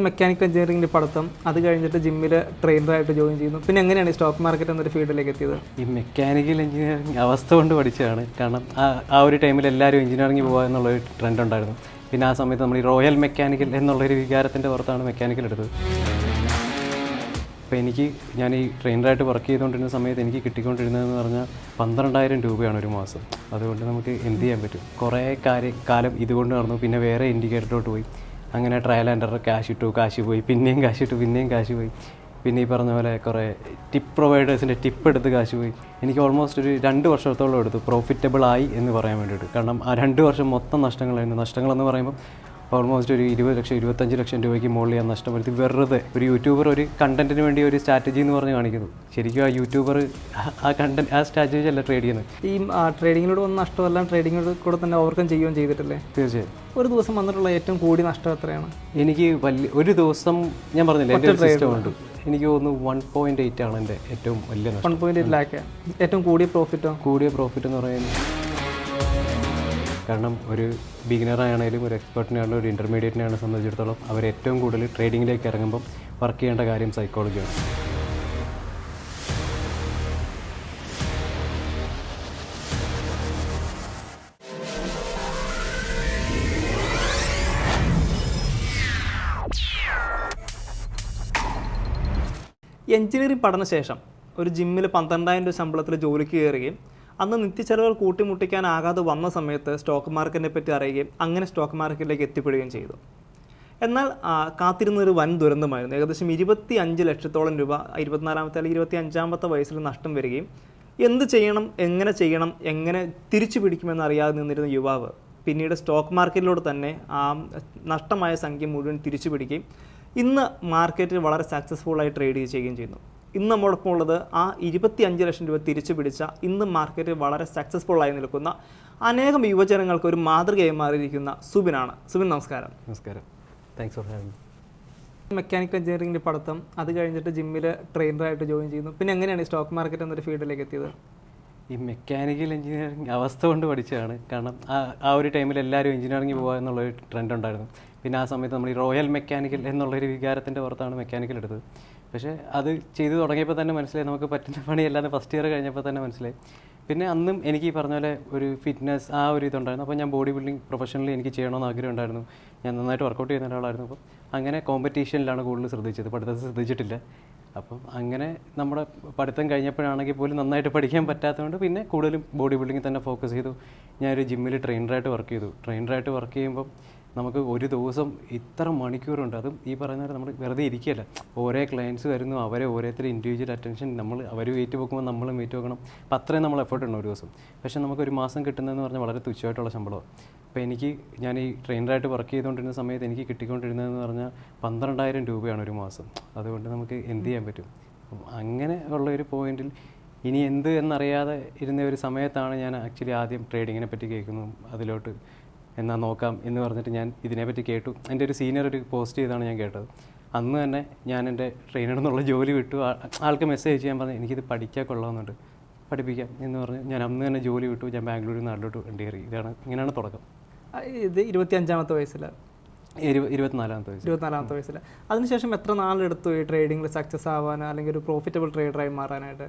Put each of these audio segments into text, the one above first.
Mechanical എഞ്ചിനീയറിംഗിൻ്റെ പഠിത്തം അത് കഴിഞ്ഞിട്ട് ജിമ്മിൽ ട്രെയിനറായിട്ട് ജോയിൻ ചെയ്യുന്നു. പിന്നെ എങ്ങനെയാണ് സ്റ്റോക്ക് മാർക്കറ്റ് എന്നൊരു ഫീൽഡിലേക്ക് എത്തിയത്? ഈ മെക്കാനിക്കൽ എഞ്ചിനീയറിംഗ് അവസ്ഥ കൊണ്ട് പഠിച്ചതാണ്. കാരണം ആ ഒരു ടൈമിൽ എല്ലാവരും എഞ്ചിനീയറിംഗ് പോകുക എന്നുള്ളൊരു ട്രെൻഡ് ഉണ്ടായിരുന്നു. പിന്നെ ആ സമയത്ത് നമ്മൾ ഈ റോയൽ മെക്കാനിക്കൽ എന്നുള്ളൊരു വികാരത്തിൻ്റെ പുറത്താണ് മെക്കാനിക്കൽ എടുത്തത്. അപ്പോൾ ഞാൻ ഈ ട്രെയിനറായിട്ട് വർക്ക് ചെയ്തുകൊണ്ടിരുന്ന സമയത്ത് എനിക്ക് കിട്ടിക്കൊണ്ടിരുന്നതെന്ന് പറഞ്ഞാൽ 12,000 രൂപയാണ് ഒരു മാസം. അതുകൊണ്ട് നമുക്ക് എന്ത് ചെയ്യാൻ പറ്റും? കുറേ കാലം ഇതുകൊണ്ട് നടന്നു. പിന്നെ വേറെ ഇൻഡിക്കേറ്ററിലോട്ട് പോയി. അങ്ങനെ ട്രയൽ ആൻഡ് എറർ, കാശ് പോയി, പിന്നെയും കാശ് പോയി. പിന്നെ ഈ പറഞ്ഞ പോലെ കുറേ ടിപ്പ് പ്രൊവൈഡേഴ്സിൻ്റെ ടിപ്പ് എടുത്ത് കാശ് പോയി. എനിക്ക് ഓൾമോസ്റ്റ് ഒരു 2 വർഷത്തോളം എടുത്തു പ്രോഫിറ്റബിൾ ആയി എന്ന് പറയാൻ വേണ്ടിയിട്ട്. കാരണം ആ 2 വർഷം മൊത്തം നഷ്ടങ്ങളായിരുന്നു. നഷ്ടങ്ങളെന്ന് പറയുമ്പോൾ ഓൾമോസ്റ്റ് ഒരു 20 ലക്ഷം 25 ലക്ഷം രൂപയ്ക്ക് മുകളിൽ ഞാൻ നഷ്ടം വരുത്തി. വെറുതെ ഒരു യൂട്യൂബർ ഒരു കണ്ടന്റിന് വേണ്ടി ഒരു സ്ട്രാറ്റജി എന്ന് പറഞ്ഞ് കാണിക്കുന്നു. ശരിക്കും ആ യൂട്യൂബർ ആ സ്ട്രാറ്റജി അല്ല ട്രേഡ് ചെയ്യുന്നത്. ഈ ട്രേഡിങ്ങിലൂടെ വന്ന നഷ്ടമെല്ലാം ട്രേഡിങ്ങിലൂടെ കൂടെ തന്നെ ഓവർകം ചെയ്യുകയും ചെയ്തിട്ടില്ലേ? തീർച്ചയായും. ഒരു ദിവസം വന്നിട്ടുള്ള ഏറ്റവും കൂടിയ നഷ്ടം എത്രയാണ്? എനിക്ക് ഒരു ദിവസം ഞാൻ പറഞ്ഞില്ല, എൻ്റെ ഒരു സിസ്റ്റം ഉണ്ട്. എനിക്ക് തോന്നുന്നു 1.8 ആണ് എൻ്റെ ഏറ്റവും വലിയ നഷ്ടം. 1.8 ലാക്ക്. ഏറ്റവും കൂടിയ പ്രോഫിറ്റ് എന്ന് പറയുന്നത്, കാരണം ഒരു ബിഗിനറാണെങ്കിലും ഒരു എക്സ്പെർട്ടിനാണെങ്കിലും ഒരു ഇൻ്റർമീഡിയറ്റിനെയാണ് സംബന്ധിച്ചിടത്തോളം അവർ ഏറ്റവും കൂടുതൽ ട്രേഡിങ്ങിലേക്ക് ഇറങ്ങുമ്പം വർക്ക് ചെയ്യേണ്ട കാര്യം സൈക്കോളജിയാണ്. എഞ്ചിനീയറിംഗ് പഠനശേഷം ഒരു ജിമ്മിൽ 12,000 രൂപ ശമ്പളത്തിൽ ജോലിക്ക് കയറുകയും അന്ന് നിത്യച്ചെലവുകൾ കൂട്ടിമുട്ടിക്കാനാകാതെ വന്ന സമയത്ത് സ്റ്റോക്ക് മാർക്കറ്റിനെ പറ്റി അറിയുകയും അങ്ങനെ സ്റ്റോക്ക് മാർക്കറ്റിലേക്ക് എത്തിപ്പെടുകയും ചെയ്തു. എന്നാൽ കാത്തിരുന്നൊരു വൻ ദുരന്തമായിരുന്നു. ഏകദേശം 25 ലക്ഷത്തോളം രൂപ 24-ാമത്തെ അല്ലെങ്കിൽ 25-ാമത്തെ വയസ്സിൽ നഷ്ടം വരികയും എന്ത് ചെയ്യണം, എങ്ങനെ തിരിച്ചു പിടിക്കുമെന്ന് അറിയാതെ നിന്നിരുന്ന യുവാവ് പിന്നീട് സ്റ്റോക്ക് മാർക്കറ്റിലൂടെ തന്നെ ആ നഷ്ടമായ സംഖ്യ മുഴുവൻ തിരിച്ചു പിടിക്കുകയും ഇന്ന് മാർക്കറ്റിൽ വളരെ സക്സസ്ഫുള്ളായി ട്രേഡ് ചെയ്യുകയും ചെയ്യുന്നു. ഇന്ന് നമ്മോടൊപ്പം ഉള്ളത് ആ 25 ലക്ഷം രൂപ തിരിച്ചു പിടിച്ച, ഇന്ന് മാർക്കറ്റിൽ വളരെ സക്സസ്ഫുള്ളായി നിൽക്കുന്ന അനേകം യുവജനങ്ങൾക്ക് ഒരു മാതൃകയായി മാറിയിരിക്കുന്ന സുബിനാണ്. സുബിൻ, നമസ്കാരം. നമസ്കാരം. Thanks for having. മെക്കാനിക്കൽ എഞ്ചിനീയറിംഗിൻ്റെ പഠിത്തം അത് കഴിഞ്ഞിട്ട് ജിമ്മിൽ ട്രെയിനറായിട്ട് ജോയിൻ ചെയ്യുന്നു. പിന്നെ എങ്ങനെയാണ് സ്റ്റോക്ക് മാർക്കറ്റ് എന്നൊരു ഫീൽഡിലേക്ക് എത്തിയത്? ഈ മെക്കാനിക്കൽ എഞ്ചിനീയറിംഗ് അവസ്ഥ കൊണ്ട് പഠിച്ചതാണ്. കാരണം ആ ഒരു ടൈമിൽ എല്ലാവരും എഞ്ചിനീയറിംഗ് പോകുക എന്നുള്ളൊരു ട്രെൻഡ് ഉണ്ടായിരുന്നു. പിന്നെ ആ സമയത്ത് നമ്മൾ ഈ റോയൽ മെക്കാനിക്കൽ എന്നുള്ളൊരു വികാരത്തിൻ്റെ പുറത്താണ് മെക്കാനിക്കൽ എടുത്തത്. പക്ഷേ അത് ചെയ്ത് തുടങ്ങിയപ്പോൾ തന്നെ മനസ്സിലായി നമുക്ക് പറ്റുന്ന പണിയല്ലാതെ ഫസ്റ്റ് ഇയർ കഴിഞ്ഞപ്പോൾ തന്നെ മനസ്സിലായി. പിന്നെ അന്നും എനിക്ക് ഈ പറഞ്ഞ പോലെ ഒരു ഫിറ്റ്നസ് ആ ഒരു ഇതുണ്ടായിരുന്നു. അപ്പോൾ ഞാൻ ബോഡി ബിൽഡിംഗ് പ്രൊഫഷണലി എനിക്ക് ചെയ്യണമെന്ന് ആഗ്രഹം ഉണ്ടായിരുന്നു. ഞാൻ നന്നായിട്ട് വർക്കൗട്ട് ചെയ്യുന്ന ഒരാളായിരുന്നു. അപ്പം അങ്ങനെ കോമ്പറ്റീഷനിലാണ് കൂടുതൽ ശ്രദ്ധിച്ചത്, പഠിത്തത്തിൽ ശ്രദ്ധിച്ചിട്ടില്ല. അപ്പം അങ്ങനെ നമ്മുടെ പഠിത്തം കഴിഞ്ഞപ്പോഴാണെങ്കിൽ പോലും നന്നായിട്ട് പഠിക്കാൻ പറ്റാത്തതുകൊണ്ട് പിന്നെ കൂടുതലും ബോഡി ബിൽഡിങ്ങിൽ തന്നെ ഫോക്കസ് ചെയ്തു. ഞാനൊരു ജിമ്മിൽ ട്രെയിനറായിട്ട് വർക്ക് ചെയ്യുമ്പം നമുക്ക് ഒരു ദിവസം ഇത്ര മണിക്കൂറുണ്ട്. അതും ഈ പറയുന്ന പോലെ നമ്മൾ വെറുതെ ഇരിക്കുകയല്ല. ഓരോ ക്ലയൻസ് വരുന്നു, അവരെ ഓരോരുത്തർ ഇൻഡിവിജ്വൽ അറ്റൻഷൻ, അവർ വെയിറ്റ് വെക്കുമ്പോൾ നമ്മളും വെയിറ്റ് വെക്കണം. അപ്പം അത്രയും നമ്മൾ എഫേർട്ട് ഉണ്ട് ഒരു ദിവസം. പക്ഷേ നമുക്കൊരു മാസം കിട്ടുന്നതെന്ന് പറഞ്ഞാൽ വളരെ തുച്ഛമായിട്ടുള്ള ശമ്പളമാണ്. അപ്പോൾ ഞാൻ ഈ ട്രെയിനറായിട്ട് വർക്ക് ചെയ്തുകൊണ്ടിരുന്ന സമയത്ത് എനിക്ക് കിട്ടിക്കൊണ്ടിരുന്നതെന്ന് പറഞ്ഞാൽ 12,000 രൂപയാണ് ഒരു മാസം. അതുകൊണ്ട് നമുക്ക് എന്ത് ചെയ്യാൻ പറ്റും? അങ്ങനെ ഉള്ള ഒരു പോയിന്റിൽ ഇനി എന്ത് എന്നറിയാതെ ഇരുന്ന ഒരു സമയത്താണ് ഞാൻ ആക്ച്വലി ആദ്യം ട്രേഡിങ്ങിനെ പറ്റി കേൾക്കുന്നു. അതിലോട്ട് എന്നാൽ നോക്കാം എന്ന് പറഞ്ഞിട്ട് ഞാൻ ഇതിനെപ്പറ്റി കേട്ടു. എൻ്റെ ഒരു സീനിയർ ഒരു പോസ്റ്റ് ചെയ്താണ് ഞാൻ കേട്ടത്. അന്ന് തന്നെ ഞാൻ എൻ്റെ ട്രെയിനറിൽ നിന്നുള്ള ജോലി വിട്ടു. ആൾക്ക് മെസ്സേജ് ചെയ്യാൻ പറഞ്ഞു എനിക്കിത് പഠിക്കാൻ കൊള്ളാമെന്നുണ്ട്, പഠിപ്പിക്കാം എന്ന് പറഞ്ഞ് ഞാൻ അന്ന് തന്നെ ജോലി വിട്ടു. ഞാൻ ബാംഗ്ലൂരിൽ നാട്ടിലോട്ട് വണ്ടി കയറി. ഇങ്ങനെയാണ് തുടക്കം. ഇത് 25-ാമത്തെ വയസ്സിൽ? 24-ാമത്തെ വയസ്സിൽ. അതിനുശേഷം എത്ര നാളെടുത്തു ഈ ട്രേഡിങ്ങിൽ സക്സസ് ആവാൻ, അല്ലെങ്കിൽ ഒരു പ്രോഫിറ്റബിൾ ട്രേഡറായി മാറാനായിട്ട്?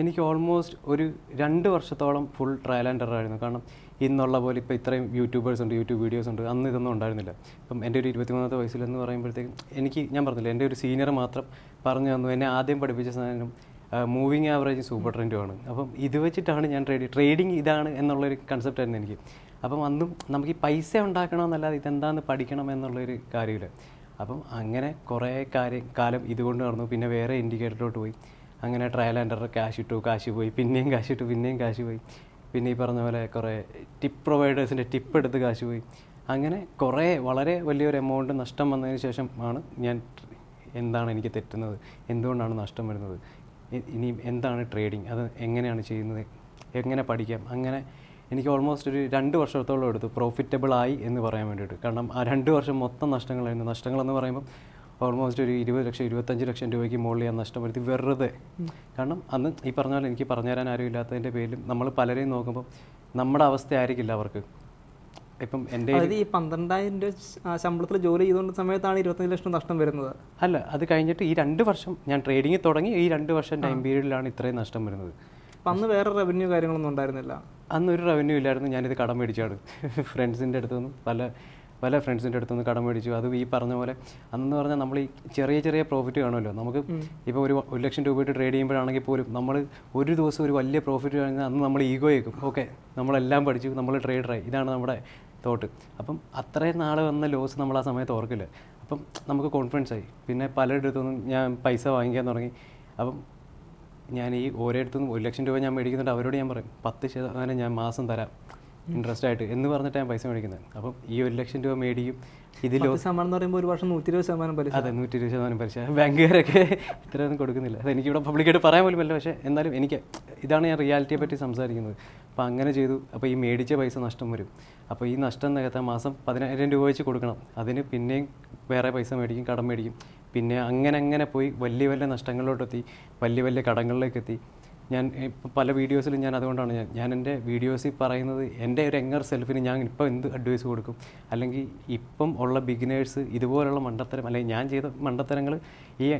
എനിക്ക് ഓൾമോസ്റ്റ് ഒരു 2 വർഷത്തോളം ഫുൾ ട്രയൽ ആൻഡ് എറർ ആയിരുന്നു. കാരണം ഇന്നുള്ള പോലെ ഇപ്പോൾ ഇത്രയും യൂട്യൂബേഴ്സ് ഉണ്ട്, യൂട്യൂബ് വീഡിയോസ് ഉണ്ട്. അന്ന് ഇതൊന്നും ഉണ്ടായിരുന്നില്ല. ഇപ്പം എൻ്റെ ഒരു 23-ാമത്തെ വയസ്സിലെന്ന് പറയുമ്പോഴത്തേക്കും ഞാൻ പറഞ്ഞില്ല, എൻ്റെ ഒരു സീനിയർ മാത്രം പറഞ്ഞു തന്നു. എന്നെ ആദ്യം പഠിപ്പിച്ച സാധനം മൂവിങ് ആവറേജ് സൂപ്പർ ട്രെൻഡുമാണ്. അപ്പം ഇത് വെച്ചിട്ടാണ് ഞാൻ ട്രേഡിങ് ഇതാണ് എന്നുള്ളൊരു കൺസെപ്റ്റ് ആയിരുന്നു എനിക്ക്. അപ്പം അന്നും നമുക്ക് ഈ പൈസ ഉണ്ടാക്കണമെന്നല്ലാതെ ഇതെന്താണെന്ന് പഠിക്കണം എന്നുള്ളൊരു കാര്യമില്ല. അപ്പം അങ്ങനെ കുറേ കാലം ഇതുകൊണ്ട് നടന്നു. പിന്നെ വേറെ ഇൻഡിക്കേറ്ററിലോട്ട് പോയി. അങ്ങനെ ട്രയൽ ആൻഡ് എറർ, കാശ് പോയി, പിന്നെയും കാശ് പോയി. പിന്നെ ഈ പറഞ്ഞ പോലെ കുറേ ടിപ്പ് പ്രൊവൈഡേഴ്സിൻ്റെ ടിപ്പ് എടുത്ത് കാശ് പോയി. അങ്ങനെ വളരെ വലിയൊരു എമൗണ്ട് നഷ്ടം വന്നതിന് ശേഷം ആണ് ഞാൻ എന്താണ് എനിക്ക് തെറ്റുന്നത്, എന്തുകൊണ്ടാണ് നഷ്ടം വരുന്നത്, ഇനി എന്താണ് ട്രേഡിങ്, അത് എങ്ങനെയാണ് ചെയ്യുന്നത്, എങ്ങനെ പഠിക്കാം. അങ്ങനെ എനിക്ക് ഓൾമോസ്റ്റ് ഒരു 2 വർഷത്തോളം എടുത്തു പ്രോഫിറ്റബിൾ ആയി എന്ന് പറയാൻ വേണ്ടിയിട്ട്. കാരണം ആ 2 വർഷം മൊത്തം നഷ്ടങ്ങളായിരുന്നു. നഷ്ടങ്ങളെന്ന് പറയുമ്പോൾ ഓൾമോസ്റ്റ് ഒരു 20 ലക്ഷം 25 ലക്ഷം രൂപയ്ക്ക് മുകളിൽ ഞാൻ നഷ്ടം വരുത്തി വെറുതെ. കാരണം അന്ന് ഈ പറഞ്ഞ പോലെ എനിക്ക് പറഞ്ഞു തരാൻ ആരും ഇല്ലാത്തതിൻ്റെ പേരിലും നമ്മൾ പലരെയും നോക്കുമ്പോൾ നമ്മുടെ അവസ്ഥ ആയിരിക്കില്ല അവർക്ക്. ഇപ്പം എൻ്റെ അതായത് ഈ 12,000 രൂപ ശമ്പളത്തിൽ ജോലി ചെയ്തുകൊണ്ട് സമയത്താണ് 25 ലക്ഷം നഷ്ടം വരുന്നത്. അല്ല, അത് കഴിഞ്ഞിട്ട് ഈ 2 വർഷം ഞാൻ ട്രേഡിങ് തുടങ്ങി, ഈ 2 വർഷം ടൈം പീരീഡിലാണ് ഇത്രയും നഷ്ടം വരുന്നത്. അപ്പം അന്ന് വേറെ റവന്യൂ കാര്യങ്ങളൊന്നും ഉണ്ടായിരുന്നില്ല? അന്നൊരു റവന്യൂ ഇല്ലായിരുന്നു. ഞാനിത് കടം മേടിച്ചാണ് ഫ്രണ്ട്സിൻ്റെ അടുത്തുനിന്നും പല ഫ്രണ്ട്സിൻ്റെ അടുത്തുനിന്ന് കടം മേടിച്ചു. അത് ഈ പറഞ്ഞ പോലെ അന്ന് പറഞ്ഞാൽ നമ്മൾ ഈ ചെറിയ പ്രോഫിറ്റ് കാണുമല്ലോ. നമുക്ക് ഇപ്പോൾ ഒരു 1 ലക്ഷം രൂപ ഇട്ട് ട്രേഡ് ചെയ്യുമ്പോഴാണെങ്കിൽ പോലും നമ്മൾ ഒരു ദിവസം ഒരു വലിയ പ്രോഫിറ്റ് കഴിഞ്ഞാൽ അന്ന് നമ്മൾ ഈഗോ ആയിരിക്കും. ഓക്കെ, നമ്മളെല്ലാം പഠിച്ചു, നമ്മൾ ട്രേഡറായി, ഇതാണ് നമ്മുടെ തോട്ട്. അപ്പം അത്രയും നാൾ വന്ന ലോസ് നമ്മൾ ആ സമയത്ത് ഓർക്കില്ല. അപ്പം നമുക്ക് കോൺഫിഡൻസ് ആയി. പിന്നെ പലയിടത്തുനിന്നും ഞാൻ പൈസ വാങ്ങിക്കാൻ തുടങ്ങി. അപ്പം ഞാൻ ഈ ഓരോരുത്തുനിന്നും 1 ലക്ഷം രൂപ ഞാൻ മേടിക്കുന്നുണ്ട്. അവരോട് ഞാൻ പറയും 10% ഞാൻ മാസം തരാം ഇൻട്രസ്റ്റ് ആയിട്ട് എന്ന് പറഞ്ഞിട്ട് ഞാൻ പൈസ മേടിക്കുന്നത്. അപ്പം ഈ 1 ലക്ഷം രൂപ മേടിക്കും. ഇതിൽ ശതമാനം എന്ന് പറയുമ്പോൾ ഒരു വർഷം 120% പലിശ. അതെ, 120% പലിശ. ബാങ്കുകാരൊക്കെ ഇത്രയൊന്നും കൊടുക്കുന്നില്ല. അത് എനിക്കിവിടെ പബ്ലിക്കായിട്ട് പറയാൻ പോലും പറ്റില്ല. പക്ഷേ എന്നാലും ഇതാണ് ഞാൻ റിയാലിറ്റിയെ പറ്റി സംസാരിക്കുന്നത്. അപ്പോൾ അങ്ങനെ ചെയ്തു. അപ്പോൾ ഈ മേടിച്ച പൈസ നഷ്ടം വരും. അപ്പോൾ ഈ നഷ്ടം നികത്താൻ മാസം 10,000 രൂപ വെച്ച് കൊടുക്കണം. അതിന് പിന്നെയും വേറെ പൈസ മേടിക്കും, കടം മേടിക്കും. പിന്നെ അങ്ങനെ പോയി വലിയ നഷ്ടങ്ങളിലോട്ടെത്തി, വലിയ കടങ്ങളിലേക്കെത്തി. ഞാൻ ഇപ്പോൾ പല വീഡിയോസിലും ഞാൻ അതുകൊണ്ടാണ് ഞാൻ എൻ്റെ വീഡിയോസിൽ പറയുന്നത്, എൻ്റെ ഒരു യങ്ങർ സെൽഫിന് ഞാൻ ഇപ്പോൾ എന്ത് അഡ്വൈസ് കൊടുക്കും, അല്ലെങ്കിൽ ഇപ്പം ഉള്ള ബിഗിനേഴ്സ് ഇതുപോലുള്ള മണ്ടത്തരം, അല്ലെങ്കിൽ ഞാൻ ചെയ്ത മണ്ടത്തരങ്ങൾ ഈ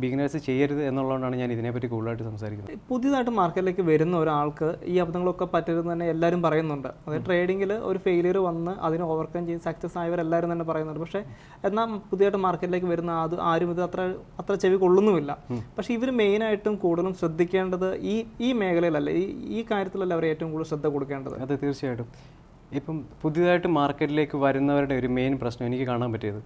ബിഗിനേഴ്സ് ചെയ്യരുത് എന്നുള്ളതുകൊണ്ടാണ് ഞാൻ ഇതിനെപ്പറ്റി കൂടുതലായിട്ട് സംസാരിക്കുന്നത്. പുതിയതായിട്ട് മാർക്കറ്റിലേക്ക് വരുന്ന ഒരാൾക്ക് ഈ അബദ്ധങ്ങളൊക്കെ പറ്റരുതെന്ന് തന്നെ എല്ലാവരും പറയുന്നുണ്ട്. അതായത് ട്രേഡിങ്ങിൽ ഒരു ഫെയിലിയർ വന്ന് അതിനെ ഓവർകം ചെയ്ത് സക്സസ് ആയവരെല്ലാവരും തന്നെ പറയുന്നുണ്ട്. പക്ഷേ എന്നാൽ പുതിയതായിട്ട് മാർക്കറ്റിലേക്ക് വരുന്ന ആരും ഇത് അത്ര ചെവി കൊള്ളുന്നുമില്ല. പക്ഷേ ഇവർ മെയിനായിട്ടും കൂടുതലും ശ്രദ്ധിക്കേണ്ടത് ഈ മേഖലയിലല്ല, ഈ കാര്യത്തിലല്ല അവർ ഏറ്റവും കൂടുതൽ ശ്രദ്ധ കൊടുക്കേണ്ടത്. അത് തീർച്ചയായിട്ടും. ഇപ്പം പുതിയതായിട്ട് മാർക്കറ്റിലേക്ക് വരുന്നവരുടെ ഒരു മെയിൻ പ്രശ്നം എനിക്ക് കാണാൻ പറ്റിയത്,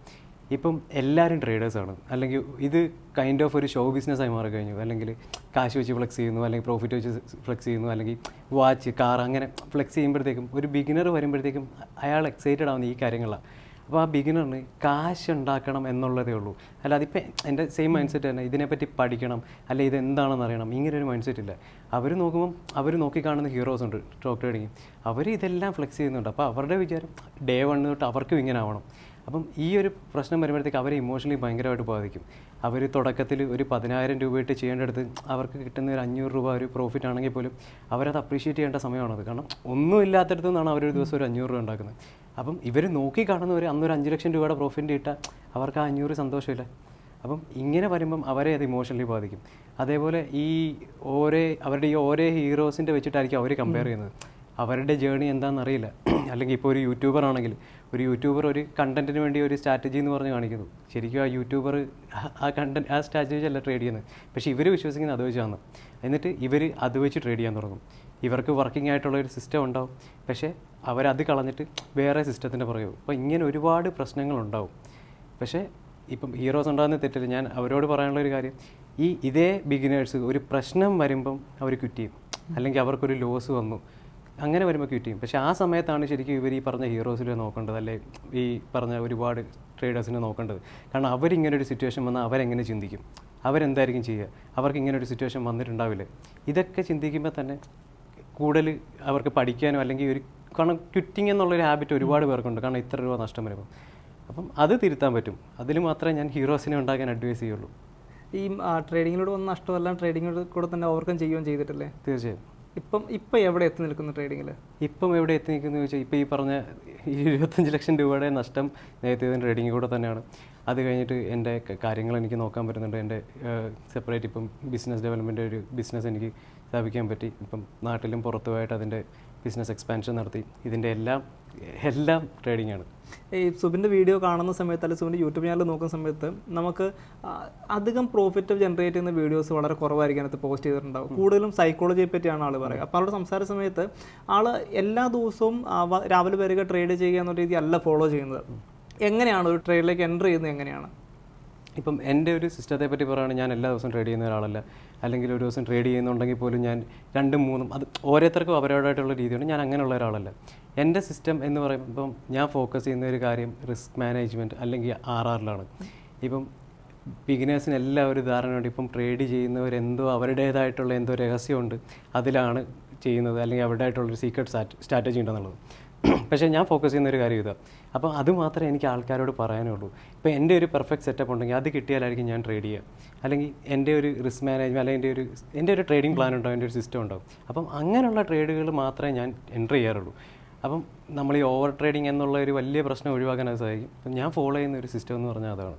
ഇപ്പം എല്ലാവരും ട്രേഡേഴ്സാണ്, അല്ലെങ്കിൽ ഇത് കൈൻഡ് ഓഫ് ഒരു ഷോ ബിസിനസ്സായി മാറിക്കഴിഞ്ഞു. അല്ലെങ്കിൽ കാശ് വെച്ച് ഫ്ലെക്സ് ചെയ്യുന്നു, അല്ലെങ്കിൽ പ്രോഫിറ്റ് വെച്ച് ഫ്ലെക്സ് ചെയ്യുന്നു, അല്ലെങ്കിൽ വാച്ച്, കാർ, അങ്ങനെ ഫ്ലെക്സ് ചെയ്യുമ്പോഴത്തേക്കും ഒരു ബിഗിനർ വരുമ്പോഴത്തേക്കും അയാൾ എക്സൈറ്റഡ് ആവുന്ന ഈ കാര്യങ്ങളാണ്. അപ്പോൾ ആ ബിഗിനറിന് കാശ് ഉണ്ടാക്കണം എന്നുള്ളതേ ഉള്ളൂ. അല്ല, അതിപ്പോൾ എൻ്റെ സെയിം മൈൻഡ് സെറ്റ് തന്നെ, ഇതിനെപ്പറ്റി പഠിക്കണം, അല്ലെ ഇതെന്താണെന്ന് അറിയണം, ഇങ്ങനൊരു മൈൻഡ് സെറ്റ് ഇല്ല. അവർ നോക്കുമ്പം അവർ നോക്കിക്കാണുന്ന ഹീറോസ് ഉണ്ട് സ്റ്റോക്ക് ട്രേഡിങ്, അവർ ഇതെല്ലാം ഫ്ലെക്സ് ചെയ്യുന്നുണ്ട്. അപ്പോൾ അവരുടെ വിചാരം ഡേ 1 തൊട്ട് അവർക്കും ഇങ്ങനെ ആവണം. അപ്പം ഈ ഒരു പ്രശ്നം വരുമ്പോഴത്തേക്ക് അവരെ ഇമോഷണലി ഭയങ്കരമായിട്ട് ബാധിക്കും. അവർ തുടക്കത്തിൽ ഒരു 10,000 രൂപ ഇട്ട് ചെയ്യേണ്ടടുത്ത് അവർക്ക് കിട്ടുന്ന ഒരു 500 രൂപ ഒരു പ്രോഫിറ്റ് ആണെങ്കിൽ പോലും അവരത് അപ്രീഷിയേറ്റ് ചെയ്യേണ്ട സമയമാണത്. കാരണം ഒന്നും ഇല്ലാത്തടത്തു നിന്നാണ് അവരൊരു ദിവസം ഒരു 500 രൂപ ഉണ്ടാക്കുന്നത്. അപ്പം ഇവർ നോക്കി കാണുന്നവർ അന്നൊരു 5 ലക്ഷം രൂപയുടെ പ്രോഫിറ്റ് ഇട്ടാൽ അവർക്ക് ആ 500 സന്തോഷമില്ല. അപ്പം ഇങ്ങനെ വരുമ്പം അവരെ അത് ഇമോഷണലി ബാധിക്കും. അതേപോലെ അവരുടെ ഓരോ ഹീറോസിൻ്റെ വെച്ചിട്ടായിരിക്കും അവർ കമ്പയർ ചെയ്യുന്നത്. അവരുടെ ജേണി എന്താണെന്നറിയില്ല. അല്ലെങ്കിൽ ഇപ്പോൾ ഒരു യൂട്യൂബർ ആണെങ്കിൽ ഒരു കണ്ടൻറ്റിന് വേണ്ടി ഒരു സ്ട്രാറ്റജി എന്ന് പറഞ്ഞ് കാണിക്കുന്നു. ശരിക്കും ആ യൂട്യൂബർ ആ സ്ട്രാറ്റജി അല്ല ട്രേഡ് ചെയ്യുന്നത്. പക്ഷേ ഇവർ വിശ്വസിക്കുന്നത് അത് വെച്ചാണ്. എന്നിട്ട് ഇവർ അത് വെച്ച് ട്രേഡ് ചെയ്യാൻ തുടങ്ങും. ഇവർക്ക് വർക്കിംഗ് ആയിട്ടുള്ള ഒരു സിസ്റ്റം ഉണ്ടാവും, പക്ഷേ അവരത് കളഞ്ഞിട്ട് വേറെ സിസ്റ്റത്തിൻ്റെ പുറകെ. അപ്പോൾ ഇങ്ങനെ ഒരുപാട് പ്രശ്നങ്ങളുണ്ടാവും. പക്ഷേ ഇപ്പം ഹീറോസ് ഉണ്ടാകുന്ന തെറ്റില്ല. ഞാൻ അവരോട് പറയാനുള്ള ഒരു കാര്യം, ഇതേ ബിഗിനേഴ്സ് ഒരു പ്രശ്നം വരുമ്പം അവർ ക്വിറ്റ് ചെയ്യും, അല്ലെങ്കിൽ അവർക്കൊരു ലോസ് വന്നു, അങ്ങനെ വരുമ്പോൾ ക്വിറ്റ് ചെയ്യും. പക്ഷേ ആ സമയത്താണ് ശരിക്കും ഇവർ ഈ പറഞ്ഞ ഹീറോസിനെ നോക്കേണ്ടത്, അല്ലെ ഈ പറഞ്ഞ ഒരുപാട് ട്രേഡേഴ്സിനെ നോക്കേണ്ടത്. കാരണം അവരിങ്ങനൊരു സിറ്റുവേഷൻ വന്നാൽ അവരെങ്ങനെ ചിന്തിക്കും, അവരെന്തായിരിക്കും ചെയ്യുക, അവർക്ക് ഇങ്ങനൊരു സിറ്റുവേഷൻ വന്നിട്ടുണ്ടാവില്ല. ഇതൊക്കെ ചിന്തിക്കുമ്പോൾ തന്നെ കൂടുതൽ അവർക്ക് പഠിക്കാനോ, അല്ലെങ്കിൽ കാരണം ക്വിറ്റിംഗ് എന്നുള്ളൊരു ഹാബിറ്റ് ഒരുപാട് പേർക്കുണ്ട്. കാരണം ഇത്ര രൂപ നഷ്ടം വരുമ്പോൾ. അപ്പം അത് തിരുത്താൻ പറ്റും. അതിൽ മാത്രമേ ഞാൻ ഹീറോസിനെ ഉണ്ടാക്കാൻ അഡ്വൈസ് ചെയ്യുള്ളൂ. ഈ ട്രേഡിങ്ങിലൂടെ വന്ന നഷ്ടമെല്ലാം ട്രേഡിങ്ങിലൂടെ കൂടെ തന്നെ ഓവർകം ചെയ്യുകയും ചെയ്തിട്ടില്ലേ? തീർച്ചയായും. ഇപ്പം എവിടെ എത്തി നിൽക്കുന്നു ട്രേഡിങ്ങിൽ? ഇപ്പം എവിടെ എത്തി നിൽക്കുന്നു ചോദിച്ചാൽ, ഇപ്പോൾ ഈ പറഞ്ഞ 25 ലക്ഷം രൂപയുടെ നഷ്ടം നേരത്തെ ട്രേഡിങ്ങിൽ കൂടെ തന്നെയാണ്. അത് കഴിഞ്ഞിട്ട് എൻ്റെ കാര്യങ്ങൾ എനിക്ക് നോക്കാൻ പറ്റുന്നുണ്ട്. എൻ്റെ സെപ്പറേറ്റ് ഇപ്പം ബിസിനസ് ഡെവലപ്മെൻ്റ് ഒരു ബിസിനസ് എനിക്ക് സ്ഥാപിക്കാൻ പറ്റി. ഇപ്പം നാട്ടിലും പുറത്തുമായിട്ട് അതിൻ്റെ ബിസിനസ് എക്സ്പാൻഷൻ നടത്തി. ഇതിൻ്റെ എല്ലാം ട്രേഡിംഗ് ആണ്. ഈ സുബിൻ്റെ വീഡിയോ കാണുന്ന സമയത്ത്, അല്ലെങ്കിൽ സുബിൻ്റെ യൂട്യൂബ് ചാനൽ നോക്കുന്ന സമയത്ത് നമുക്ക് അധികം പ്രോഫിറ്റ് ജനറേറ്റ് ചെയ്യുന്ന വീഡിയോസ് വളരെ കുറവായിരിക്കും അതിനകത്ത് പോസ്റ്റ് ചെയ്തിട്ടുണ്ടാവും. കൂടുതലും സൈക്കോളജിയെ പറ്റിയാണ് ആൾ പറയുക. അപ്പോൾ അവരുടെ സംസാര സമയത്ത് ആൾ എല്ലാ ദിവസവും രാവിലെ വരിക ട്രേഡ് ചെയ്യുക എന്ന രീതി അല്ല ഫോളോ ചെയ്യുന്നത്. എങ്ങനെയാണ് ഒരു ട്രേഡിലേക്ക് എൻ്റർ ചെയ്യുന്നത്? എങ്ങനെയാണ്? ഇപ്പം എൻ്റെ ഒരു സിസ്റ്റത്തെ പറ്റി പറയുകയാണെങ്കിൽ, ഞാൻ എല്ലാ ദിവസവും ട്രേഡ് ചെയ്യുന്ന ഒരാളല്ല. അല്ലെങ്കിൽ ഒരു ദിവസം ട്രേഡ് ചെയ്യുന്നുണ്ടെങ്കിൽ പോലും ഞാൻ 2-3 അത് ഓരോരുത്തർക്കും അവരോടായിട്ടുള്ള രീതിയുണ്ട്. ഞാൻ അങ്ങനെയുള്ള ഒരാളല്ല. എൻ്റെ സിസ്റ്റം എന്ന് പറയുമ്പം ഞാൻ ഫോക്കസ് ചെയ്യുന്ന ഒരു കാര്യം റിസ്ക് മാനേജ്മെൻറ്റ് അല്ലെങ്കിൽ RRലാണ്. ഇപ്പം ബിഗിനേഴ്സിന് എല്ലാവരും ധാരണയുണ്ട്, ഇപ്പം ട്രേഡ് ചെയ്യുന്നവരെന്തോ അവരുടേതായിട്ടുള്ള എന്തോ രഹസ്യമുണ്ട്, അതിലാണ് ചെയ്യുന്നത്, അല്ലെങ്കിൽ അവരുടേതായിട്ടുള്ളൊരു സീക്രട്ട് സ്ട്രാറ്റജി ഉണ്ടെന്നുള്ളത്. പക്ഷേ ഞാൻ ഫോക്കസ് ചെയ്യുന്ന ഒരു കാര്യം ഇതാണ്. അപ്പം അത് മാത്രമേ എനിക്ക് ആൾക്കാരോട് പറയാനുള്ളൂ. ഇപ്പോൾ എൻ്റെ ഒരു പെർഫെക്റ്റ് സെറ്റപ്പ് ഉണ്ടെങ്കിൽ അത് കിട്ടിയാലായിരിക്കും ഞാൻ ട്രേഡ് ചെയ്യുക. അല്ലെങ്കിൽ എൻ്റെ ഒരു റിസ്ക് മാനേജ്മെൻറ്റ്, അല്ലെങ്കിൽ എൻ്റെ ഒരു ട്രേഡിംഗ് പ്ലാൻ ഉണ്ടാവും, എൻ്റെ ഒരു സിസ്റ്റം ഉണ്ടാവും. അപ്പം അങ്ങനെയുള്ള ട്രേഡുകൾ മാത്രമേ ഞാൻ എൻ്റർ ചെയ്യാറുള്ളൂ. അപ്പം നമ്മൾ ഈ ഓവർ ട്രേഡിംഗ് എന്നുള്ള ഒരു വലിയ പ്രശ്നം ഒഴിവാക്കാൻ അത് സഹായിക്കും. അപ്പം ഞാൻ ഫോളോ ചെയ്യുന്ന ഒരു സിസ്റ്റം എന്ന് പറഞ്ഞാൽ അതാണ്.